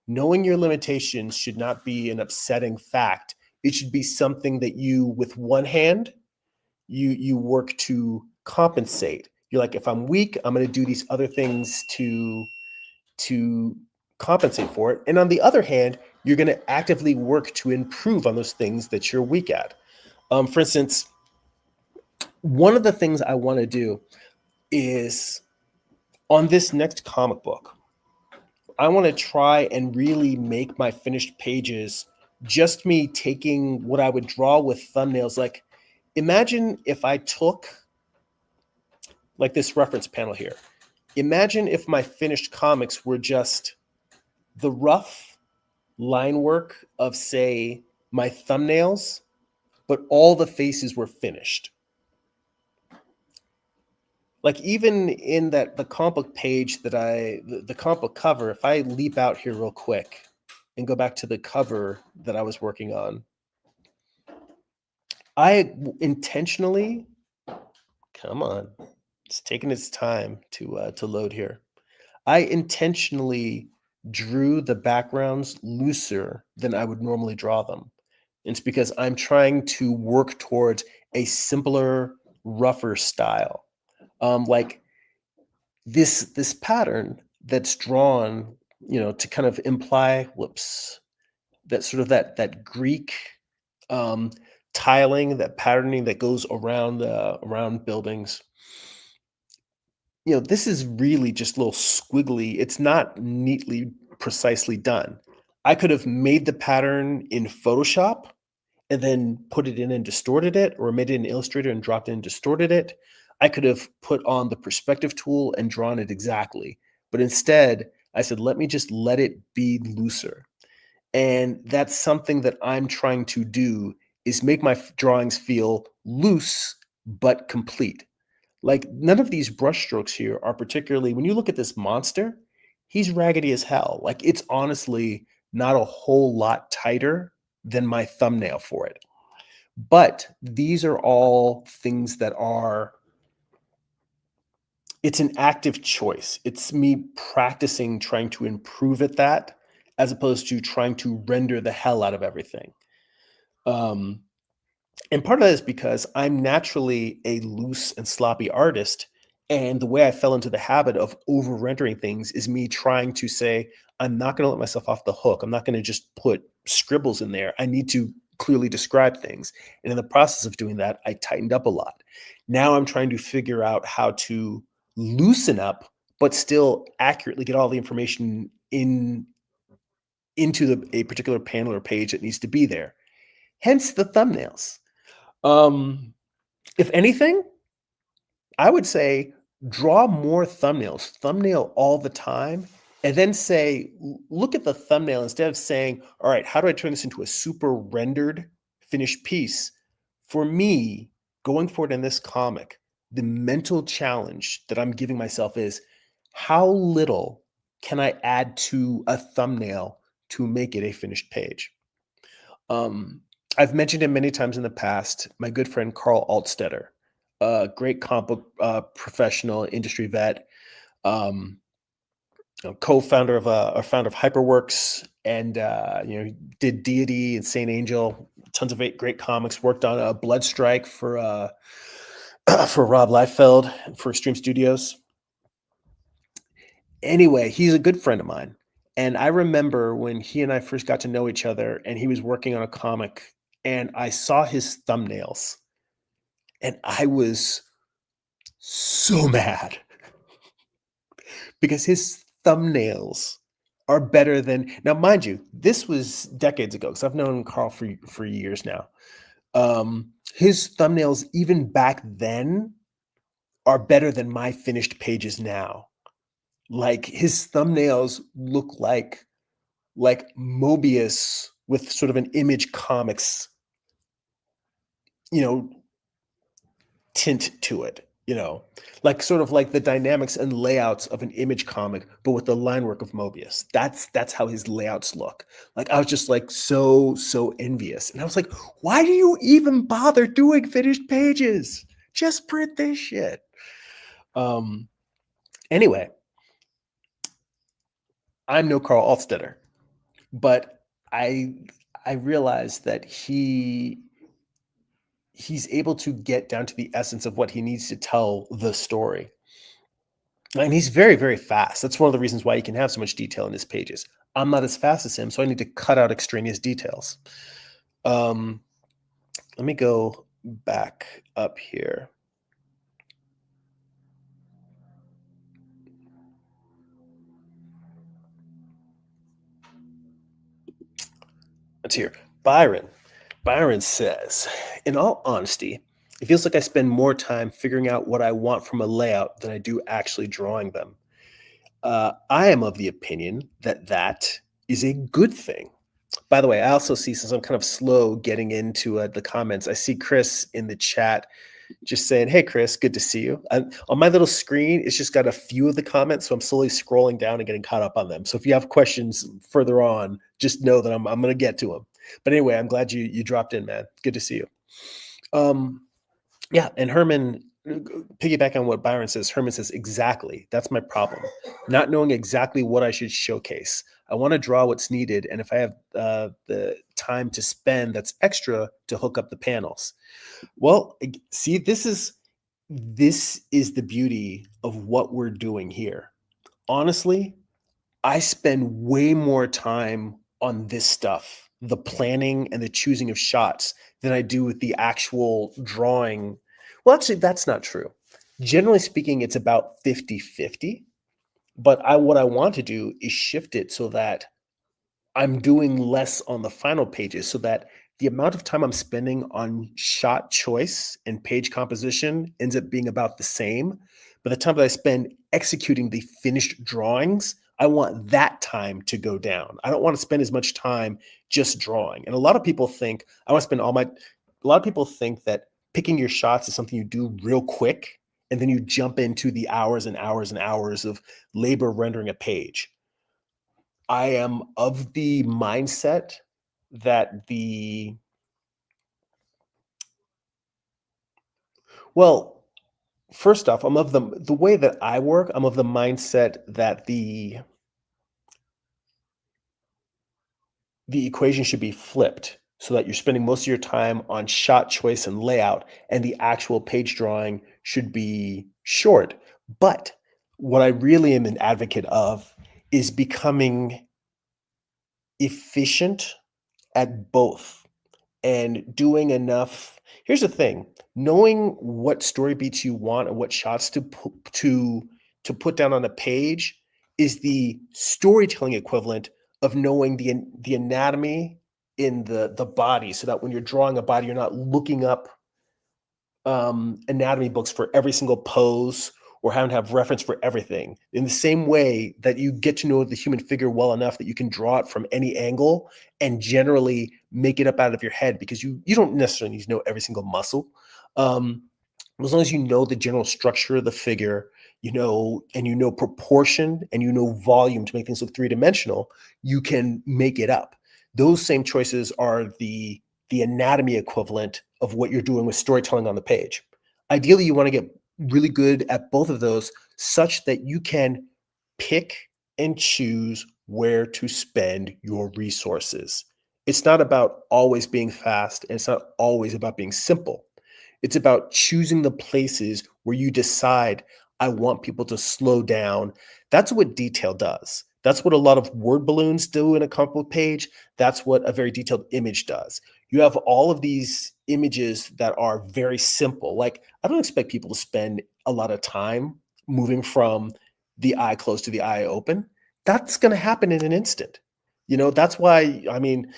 Knowing your limitations should not be an upsetting fact. It should be something that you, with one hand, you work to compensate. You're like, if I'm weak, I'm going to do these other things to compensate for it. And on the other hand, you're going to actively work to improve on those things that you're weak at. For instance, one of the things I want to do is on this next comic book, I want to try and really make my finished pages just me taking what I would draw with thumbnails. Like, imagine if I took like this reference panel here. Imagine if my finished comics were just the rough line work of, say, my thumbnails, but all the faces were finished. Like even in the comic book page that the comic book cover, if I leap out here real quick and go back to the cover that I was working on, I intentionally, come on, it's taking its time to load here. I intentionally drew the backgrounds looser than I would normally draw them. It's because I'm trying to work towards a simpler, rougher style. Like this pattern that's drawn, to kind of imply, that sort of that Greek tiling, that patterning that goes around buildings. This is really just a little squiggly. It's not neatly, precisely done. I could have made the pattern in Photoshop and then put it in and distorted it, or made it in Illustrator and dropped in and distorted it. I could have put on the perspective tool and drawn it exactly. But instead, I said, let me just let it be looser. And that's something that I'm trying to do, is make my drawings feel loose but complete. Like, none of these brushstrokes here are particularly, when you look at this monster, he's raggedy as hell. Like, it's honestly not a whole lot tighter than my thumbnail for it. But these are all things that are It's an active choice. It's me practicing trying to improve at that as opposed to trying to render the hell out of everything. Um, and part of that is because I'm naturally a loose and sloppy artist. And the way I fell into the habit of over rendering things is me trying to say, I'm not going to let myself off the hook. I'm not going to just put scribbles in there. I need to clearly describe things. And in the process of doing that, I tightened up a lot. Now I'm trying to figure out how to loosen up, but still accurately get all the information into a particular panel or page that needs to be there. Hence the thumbnails. Um, if anything, I would say draw more thumbnails, thumbnail all the time, and then say, look at the thumbnail instead of saying, all right, how do I turn this into a super rendered finished piece? For me, going forward in this comic, the mental challenge that I'm giving myself is how little can I add to a thumbnail to make it a finished page? Um, I've mentioned him many times in the past. My good friend Carl Altstetter, a great comic book professional, industry vet, um, co-founder of or founder of HyperWorks, and did Deity and Saint Angel, tons of great comics. Worked on a Bloodstrike for for Rob Liefeld for Extreme Studios. Anyway, he's a good friend of mine. And I remember when he and I first got to know each other and he was working on a comic and I saw his thumbnails and I was so mad because his thumbnails are better than now, mind you, this was decades ago because I've known Carl for years now. His thumbnails, even back then, are better than my finished pages now. Like his thumbnails look like Mobius with sort of an Image Comics, you know, tint to it, like sort of like the dynamics and layouts of an Image comic, but with the line work of Mobius. That's how his layouts look. Like I was just like so envious. And I was like, why do you even bother doing finished pages? Just print this shit. Um anyway, I'm no Carl Altstetter, but I I realized that he's able to get down to the essence of what he needs to tell the story. And he's very, very fast. That's one of the reasons why he can have so much detail in his pages. I'm not as fast as him, so I need to cut out extraneous details. Um, let me go back up here. Let's hear Byron. Byron says, in all honesty, it feels like I spend more time figuring out what I want from a layout than I do actually drawing them. I am of the opinion that that is a good thing. By the way, I also see, since I'm kind of slow getting into the comments, I see Chris in the chat just saying, "Hey, Chris, good to see you." On my little screen, it's just got a few of the comments, so I'm slowly scrolling down and getting caught up on them. So if you have questions further on, just know that I'm going to get to them. But anyway, I'm glad you dropped in, man. Good to see you. Um, yeah, and Herman, piggyback on what Byron says, Herman says, exactly. That's my problem. Not knowing exactly what I should showcase. I want to draw what's needed, and if I have the time to spend that's extra to hook up the panels. Well, see, this is the beauty of what we're doing here. Honestly, I spend way more time on this stuff, the planning and the choosing of shots, than I do with the actual drawing. Well, actually, that's not true. Generally speaking, it's about 50-50. But what I want to do is shift it so that I'm doing less on the final pages so that the amount of time I'm spending on shot choice and page composition ends up being about the same. But the time that I spend executing the finished drawings, I want that time to go down. I don't want to spend as much time just drawing. And a lot of people think a lot of people think that picking your shots is something you do real quick. And then you jump into the hours and hours and hours of labor rendering a page. I am of the mindset that well, First off, the way that I work, I'm of the mindset that the equation should be flipped so that you're spending most of your time on shot choice and layout, and the actual page drawing should be short. But what I really am an advocate of is becoming efficient at both and doing enough. Here's the thing, knowing what story beats you want and what shots to put down on a page is the storytelling equivalent of knowing the anatomy in the body, so that when you're drawing a body, you're not looking up anatomy books for every single pose or having to have reference for everything. In the same way that you get to know the human figure well enough that you can draw it from any angle and generally make it up out of your head, because you don't necessarily need to know every single muscle. Um, as long as you know the general structure of the figure, and you know proportion and you know volume to make things look three-dimensional, you can make it up. Those same choices are the anatomy equivalent of what you're doing with storytelling on the page. Ideally, you want to get really good at both of those such that you can pick and choose where to spend your resources. It's not about always being fast, and it's not always about being simple. It's about choosing the places where you decide, I want people to slow down. That's what detail does. That's what a lot of word balloons do in a comic book page. That's what a very detailed image does. You have all of these images that are very simple. Like, I don't expect people to spend a lot of time moving from the eye closed to the eye open. That's going to happen in an instant. That's why, I mean,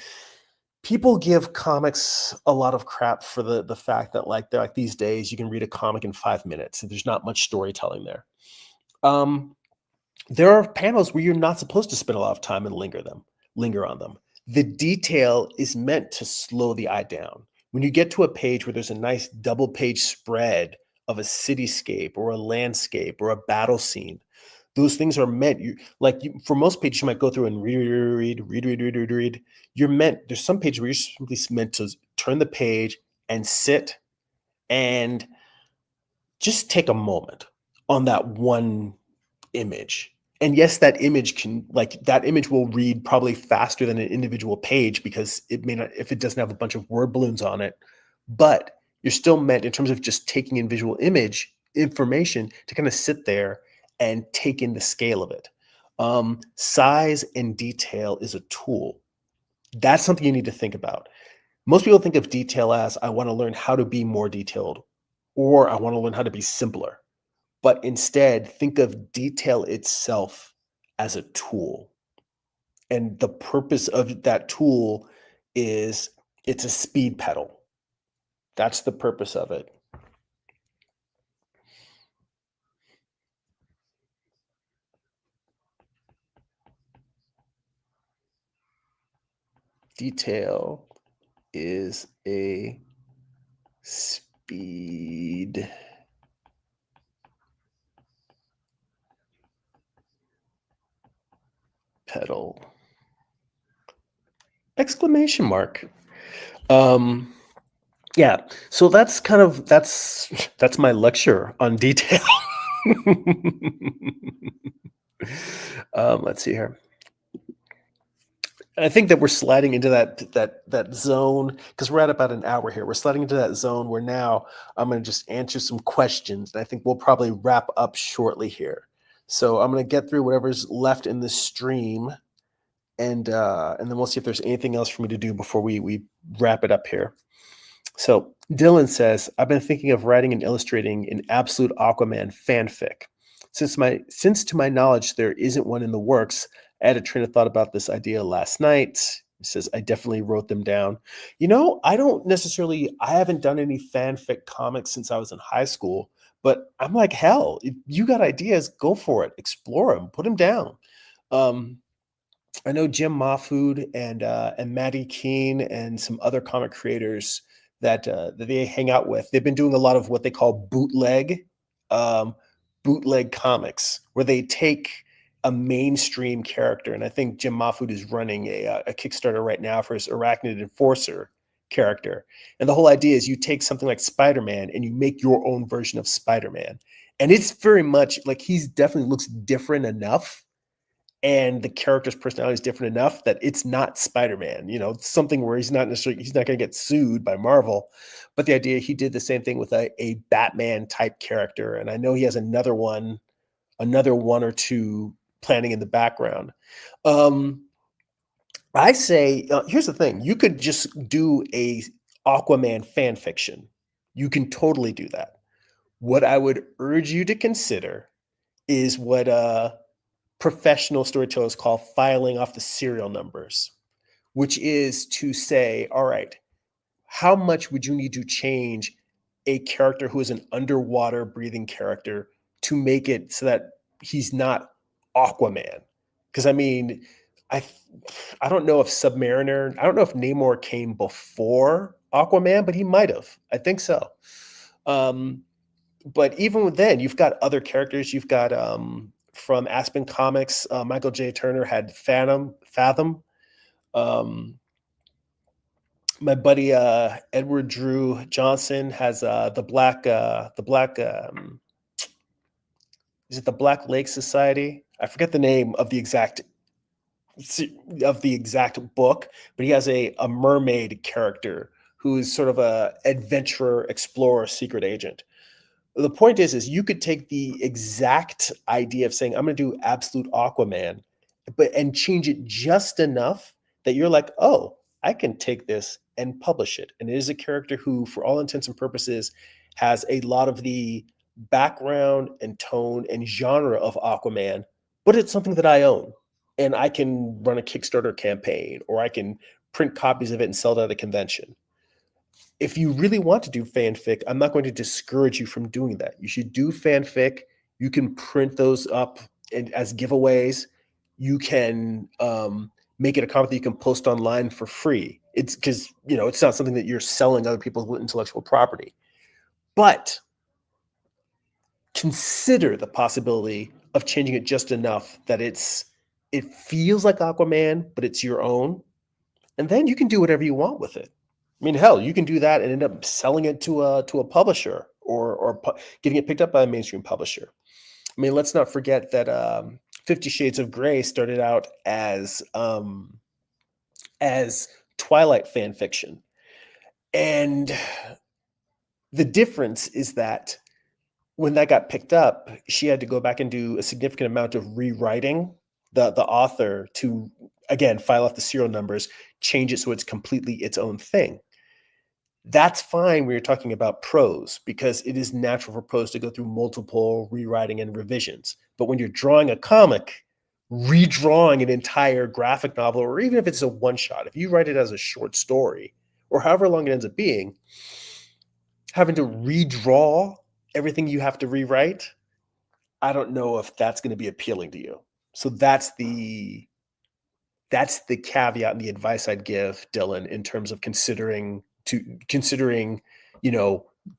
people give comics a lot of crap for the fact that, like, they're like, these days you can read a comic in 5 minutes and there's not much storytelling there. Um, there are panels where you're not supposed to spend a lot of time and linger on them. The detail is meant to slow the eye down. When you get to a page where there's a nice double page spread of a cityscape or a landscape or a battle scene, those things are meant, for most pages you might go through and read. There's some pages where you're simply meant to turn the page and sit and just take a moment on that one image. And yes, that image will read probably faster than an individual page, because it may not, if it doesn't have a bunch of word balloons on it, but you're still meant, in terms of just taking in visual image information, to kind of sit there and take in the scale of it. Size and detail is a tool. That's something you need to think about. Most people think of detail as, I want to learn how to be more detailed, or I want to learn how to be simpler. But instead, think of detail itself as a tool. And the purpose of that tool is, it's a speed pedal. That's the purpose of it. Detail is a speed pedal. Exclamation mark. Yeah. So that's my lecture on detail. Let's see here. I think that we're sliding into that zone, because we're at about an hour here. We're sliding into that zone where now I'm going to just answer some questions, and I think we'll probably wrap up shortly here. So I'm going to get through whatever's left in the stream, and then we'll see if there's anything else for me to do before we wrap it up here. So Dylan says, I've been thinking of writing and illustrating an Absolute Aquaman fanfic. Since to my knowledge there isn't one in the works, I had a train of thought about this idea last night. He says, I definitely wrote them down. I haven't done any fanfic comics since I was in high school, but I'm like, hell, if you got ideas, go for it. Explore them, put them down. Um, I know Jim Mahfood and Maddie Keene and some other comic creators that they hang out with. They've been doing a lot of what they call um, bootleg comics, where they take a mainstream character. And I think Jim Mahfood is running a Kickstarter right now for his Arachnid Enforcer character. And the whole idea is you take something like Spider-Man and you make your own version of Spider-Man. And it's very much like he's definitely looks different enough and the character's personality is different enough that it's not Spider-Man. It's something where he's not going to get sued by Marvel. But the idea he did the same thing with a Batman type character. And I know he has another one or two planning in the background. I say, here's the thing: you could just do a Aquaman fan fiction. You can totally do that. What I would urge you to consider is what professional storytellers call filing off the serial numbers, which is to say, all right, how much would you need to change a character who is an underwater breathing character to make it so that he's not Aquaman? Because I mean, I I don't know if Submariner, I don't know if Namor came before Aquaman, but he might have. I think so. But even then, you've got other characters. You've got from Aspen Comics, Michael J. Turner had Fathom. Um, my buddy Edward Drew Johnson has the black is it the Black Lake Society? I forget the name of the exact book, but he has a mermaid character who is sort of a adventurer, explorer, secret agent. The point is you could take the exact idea of saying I'm going to do absolute Aquaman, and change it just enough that you're like, oh, I can take this and publish it. And it is a character who, for all intents and purposes, has a lot of the background and tone and genre of Aquaman, but it's something that I own. And I can run a Kickstarter campaign, or I can print copies of it and sell it at a convention. If you really want to do fanfic, I'm not going to discourage you from doing that. You should do fanfic. You can print those up as giveaways. You can make it a comic that you can post online for free. It's because it's not something that you're selling other people's intellectual property. But consider the possibility of changing it just enough that it feels like Aquaman, but it's your own. And then you can do whatever you want with it. I mean, hell, you can do that and end up selling it to a publisher or getting it picked up by a mainstream publisher. I mean, let's not forget that 50 Shades of Grey started out as Twilight fan fiction. And the difference is that when that got picked up, she had to go back and do a significant amount of rewriting the author to, again, file off the serial numbers, change it so it's completely its own thing. That's fine when you're talking about prose, because it is natural for prose to go through multiple rewriting and revisions. But when you're drawing a comic, redrawing an entire graphic novel, or even if it's a one-shot, if you write it as a short story, or however long it ends up being, having to redraw everything you have to rewrite, I don't know if that's going to be appealing to you. So that's the caveat and the advice I'd give Dylan in terms of considering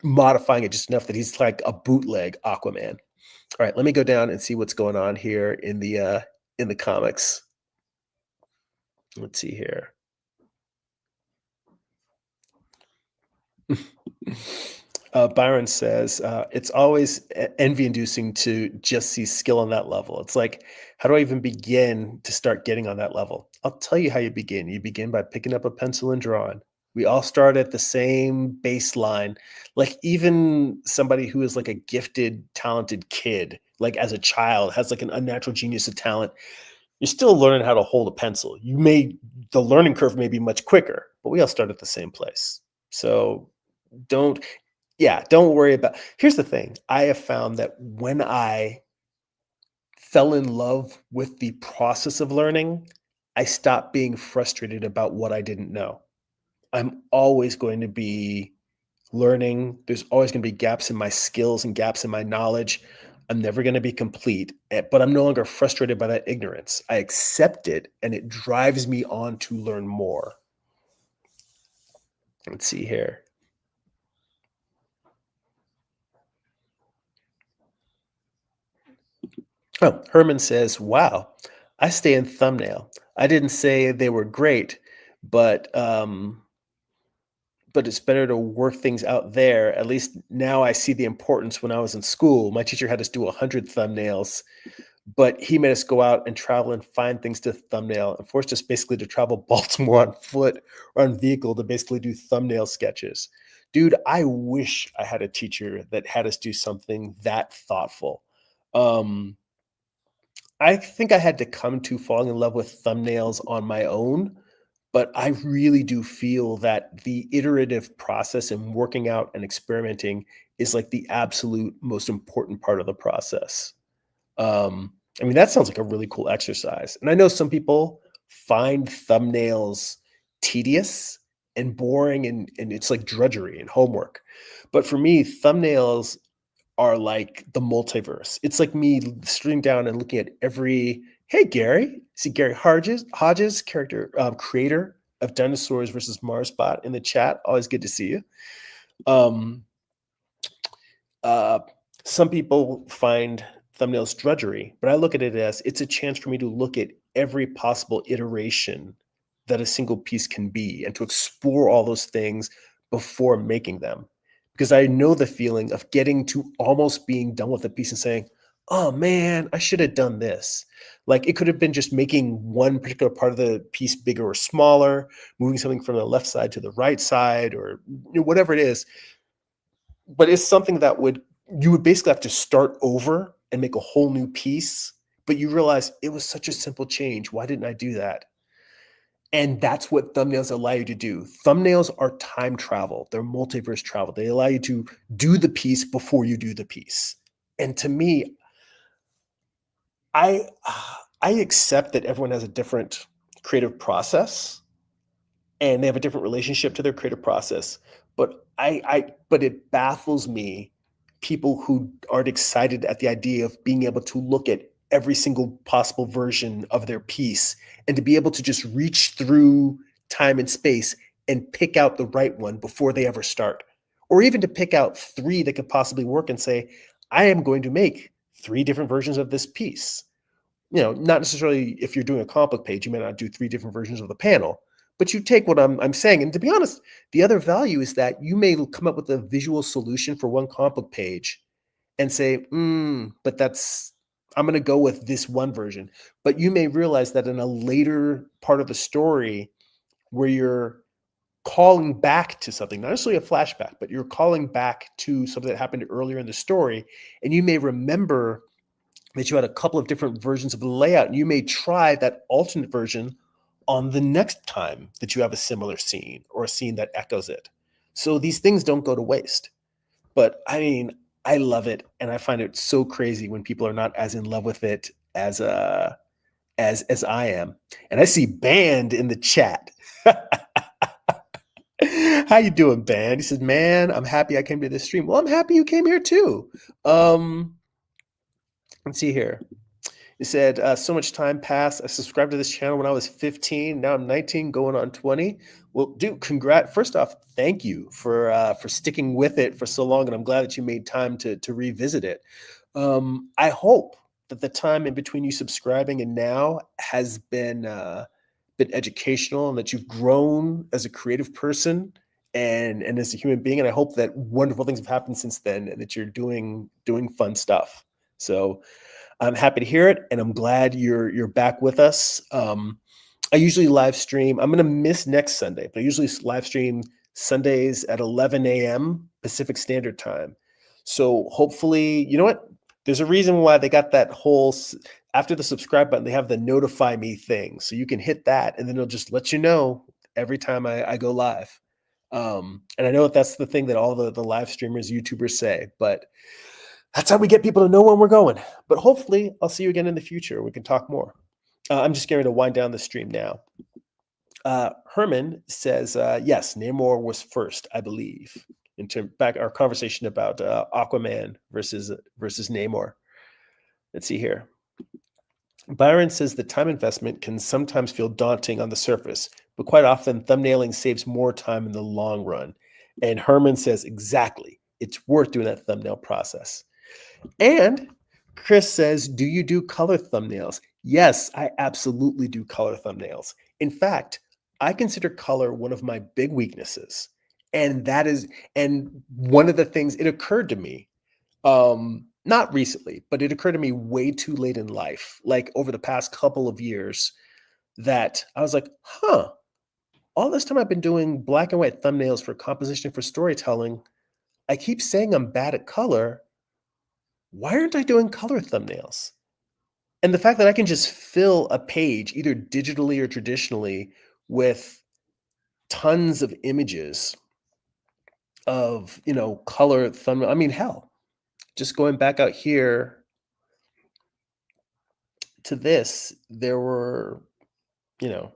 modifying it just enough that he's like a bootleg Aquaman. All right, let me go down and see what's going on here in the comics. Let's see here. Byron says, it's always envy-inducing to just see skill on that level. It's like, how do I even begin to start getting on that level? I'll tell you how you begin. You begin by picking up a pencil and drawing. We all start at the same baseline. Like even somebody who is like a gifted, talented kid, like as a child, has like an unnatural genius of talent, you're still learning how to hold a pencil. The learning curve may be much quicker, but we all start at the same place. So don't worry about. Here's the thing. I have found that when I fell in love with the process of learning, I stopped being frustrated about what I didn't know. I'm always going to be learning. There's always going to be gaps in my skills and gaps in my knowledge. I'm never going to be complete, but I'm no longer frustrated by that ignorance. I accept it, and it drives me on to learn more. Let's see here. Oh, Herman says, wow, I stay in thumbnail. I didn't say they were great, but but it's better to work things out there. At least now I see the importance. When I was in school, my teacher had us do 100 thumbnails, but he made us go out and travel and find things to thumbnail and forced us basically to travel Baltimore on foot or on vehicle to basically do thumbnail sketches. Dude, I wish I had a teacher that had us do something that thoughtful. Um, I think I had to come to falling in love with thumbnails on my own, but I really do feel that the iterative process and working out and experimenting is like the absolute most important part of the process. I mean, that sounds like a really cool exercise. And I know some people find thumbnails tedious and boring and it's like drudgery and homework. But for me, thumbnails are like the multiverse. It's like me sitting down and looking at every, hey, Gary, see Gary Hodges, character, creator of Dinosaurs versus Marsbot in the chat. Always good to see you. Um, uh, some people find thumbnails drudgery, but I look at it as it's a chance for me to look at every possible iteration that a single piece can be and to explore all those things before making them. Because I know the feeling of getting to almost being done with a piece and saying, oh man, I should have done this. Like it could have been just making one particular part of the piece bigger or smaller, moving something from the left side to the right side, or whatever it is. But it's something that you would basically have to start over and make a whole new piece, but you realize it was such a simple change. Why didn't I do that? And that's what thumbnails allow you to do. Thumbnails are time travel. They're multiverse travel. They allow you to do the piece before you do the piece. And to me, I I accept that everyone has a different creative process and they have a different relationship to their creative process. But but it baffles me people who aren't excited at the idea of being able to look at every single possible version of their piece and to be able to just reach through time and space and pick out the right one before they ever start. Or even to pick out three that could possibly work and say, I am going to make three different versions of this piece. Not necessarily if you're doing a comic book page, you may not do three different versions of the panel, but you take what I'm saying. And to be honest, the other value is that you may come up with a visual solution for one comic book page and say, but I'm going to go with this one version. But you may realize that in a later part of the story where you're calling back to something, not necessarily a flashback, but you're calling back to something that happened earlier in the story, and you may remember that you had a couple of different versions of the layout, and you may try that alternate version on the next time that you have a similar scene or a scene that echoes it. So these things don't go to waste. But I mean, I love it, and I find it so crazy when people are not as in love with it as I am. And I see Band in the chat. How you doing, Band? He says, "Man, I'm happy I came to this stream." Well, I'm happy you came here too. Let's see here. He said, so much time passed. I subscribed to this channel when I was 15. Now I'm 19, going on 20. Well, dude, first off, thank you for sticking with it for so long. And I'm glad that you made time to revisit it. I hope that the time in between you subscribing and now has been educational and that you've grown as a creative person and as a human being. And I hope that wonderful things have happened since then and that you're doing fun stuff. So I'm happy to hear it, and I'm glad you're back with us. I usually live stream. I'm going to miss next Sunday, but I usually live stream Sundays at 11 a.m. Pacific Standard Time. So hopefully, you know what? There's a reason why they got that whole after the subscribe button, they have the notify me thing. So you can hit that, and then it'll just let you know every time I go live. And I know that's the thing that all the live streamers, YouTubers say, but that's how we get people to know when we're going. But hopefully, I'll see you again in the future. We can talk more. I'm just getting to wind down the stream now. Herman says, yes, Namor was first, I believe. Back our conversation about Aquaman versus Namor. Let's see here. Byron says the time investment can sometimes feel daunting on the surface, but quite often thumbnailing saves more time in the long run. And Herman says, exactly. It's worth doing that thumbnail process. And Chris says, do you do color thumbnails? Yes, I absolutely do color thumbnails. In fact, I consider color one of my big weaknesses. And that is and one of the things it occurred to me, not recently, but it occurred to me way too late in life, like over the past couple of years, that I was like, huh, all this time I've been doing black and white thumbnails for composition for storytelling. I keep saying I'm bad at color. Why aren't I doing color thumbnails? And the fact that I can just fill a page, either digitally or traditionally, with tons of images of, color thumbnail. I mean, hell, just going back out here to this, there were, you know,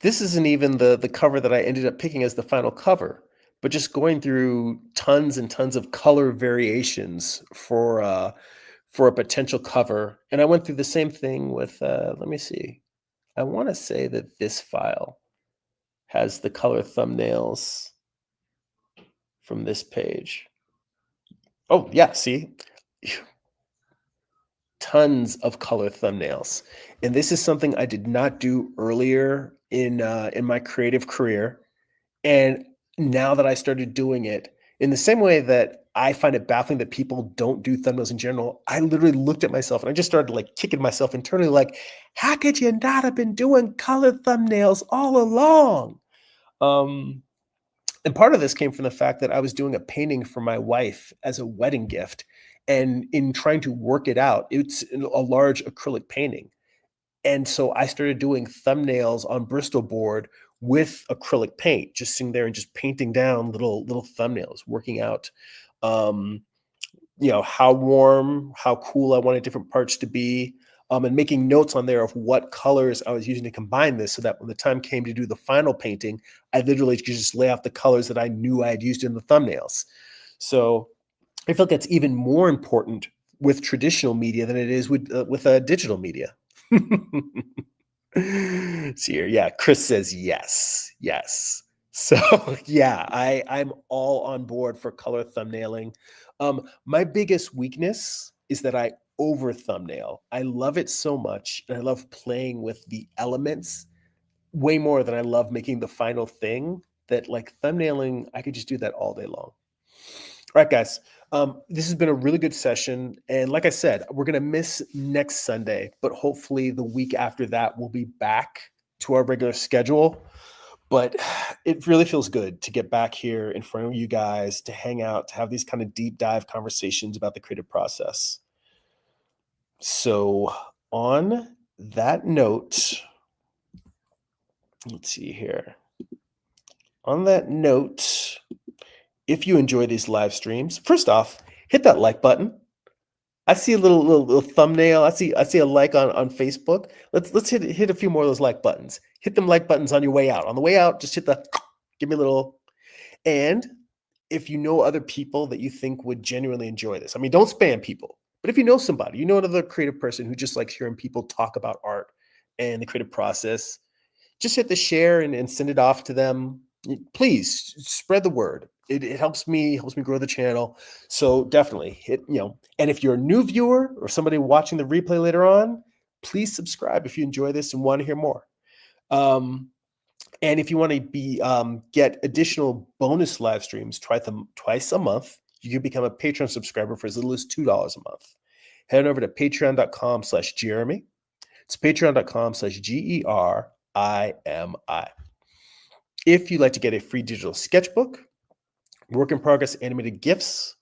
this isn't even the cover that I ended up picking as the final cover, but just going through tons and tons of color variations for a potential cover. And I went through the same thing with let me see. I want to say that this file has the color thumbnails from this page. Oh, yeah, see? Tons of color thumbnails. And this is something I did not do earlier in my creative career. And now that I started doing it, in the same way that I find it baffling that people don't do thumbnails in general, I literally looked at myself and I just started like kicking myself internally, like, how could you not have been doing color thumbnails all along? Um, and part of this came from the fact that I was doing a painting for my wife as a wedding gift. And in trying to work it out, it's a large acrylic painting. And so I started doing thumbnails on Bristol board with acrylic paint, just sitting there and just painting down little thumbnails, working out, um, how warm, how cool I wanted different parts to be, and making notes on there of what colors I was using to combine this, so that when the time came to do the final painting, I literally could just lay out the colors that I knew I had used in the thumbnails. So I feel like that's even more important with traditional media than it is with digital media. See here, yeah. Chris says yes, yes. So yeah, I'm all on board for color thumbnailing. My biggest weakness is that I over thumbnail. I love it so much, and I love playing with the elements way more than I love making the final thing. That like thumbnailing, I could just do that all day long. All right, guys. This has been a really good session. And like I said, we're going to miss next Sunday, but hopefully the week after that, we'll be back to our regular schedule. But it really feels good to get back here in front of you guys, to hang out, to have these kind of deep dive conversations about the creative process. So, on that note, let's see here. On that note, if you enjoy these live streams, first off, hit that like button. I see a little thumbnail. I see a like on Facebook. Let's hit a few more of those like buttons. Hit them like buttons on your way out. On the way out, just hit the give me a little. And if you know other people that you think would genuinely enjoy this, I mean, don't spam people. But if you know somebody, you know another creative person who just likes hearing people talk about art and the creative process, just hit the share and send it off to them. Please spread the word. It helps me grow the channel. So definitely and if you're a new viewer or somebody watching the replay later on, please subscribe if you enjoy this and want to hear more. And if you want to get additional bonus live streams twice a month, you can become a Patreon subscriber for as little as $2 a month. Head over to patreon.com/Jeremy. It's patreon.com/GERIMI. If you'd like to get a free digital sketchbook, work in progress animated GIFs,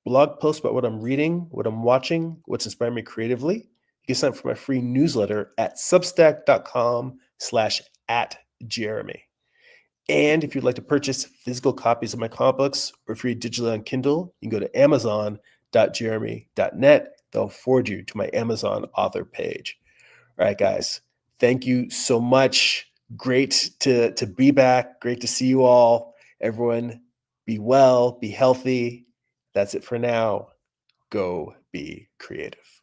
blog posts about what I'm reading, what I'm watching, what's inspiring me creatively, you can sign up for my free newsletter at substack.com/@Jeremy. And if you'd like to purchase physical copies of my comic books or if you're digitally on Kindle, you can go to amazon.jeremy.net. They'll forward you to my Amazon author page. All right, guys. Thank you so much. Great to be back. Great to see you all. Everyone, be well, be healthy. That's it for now. Go be creative.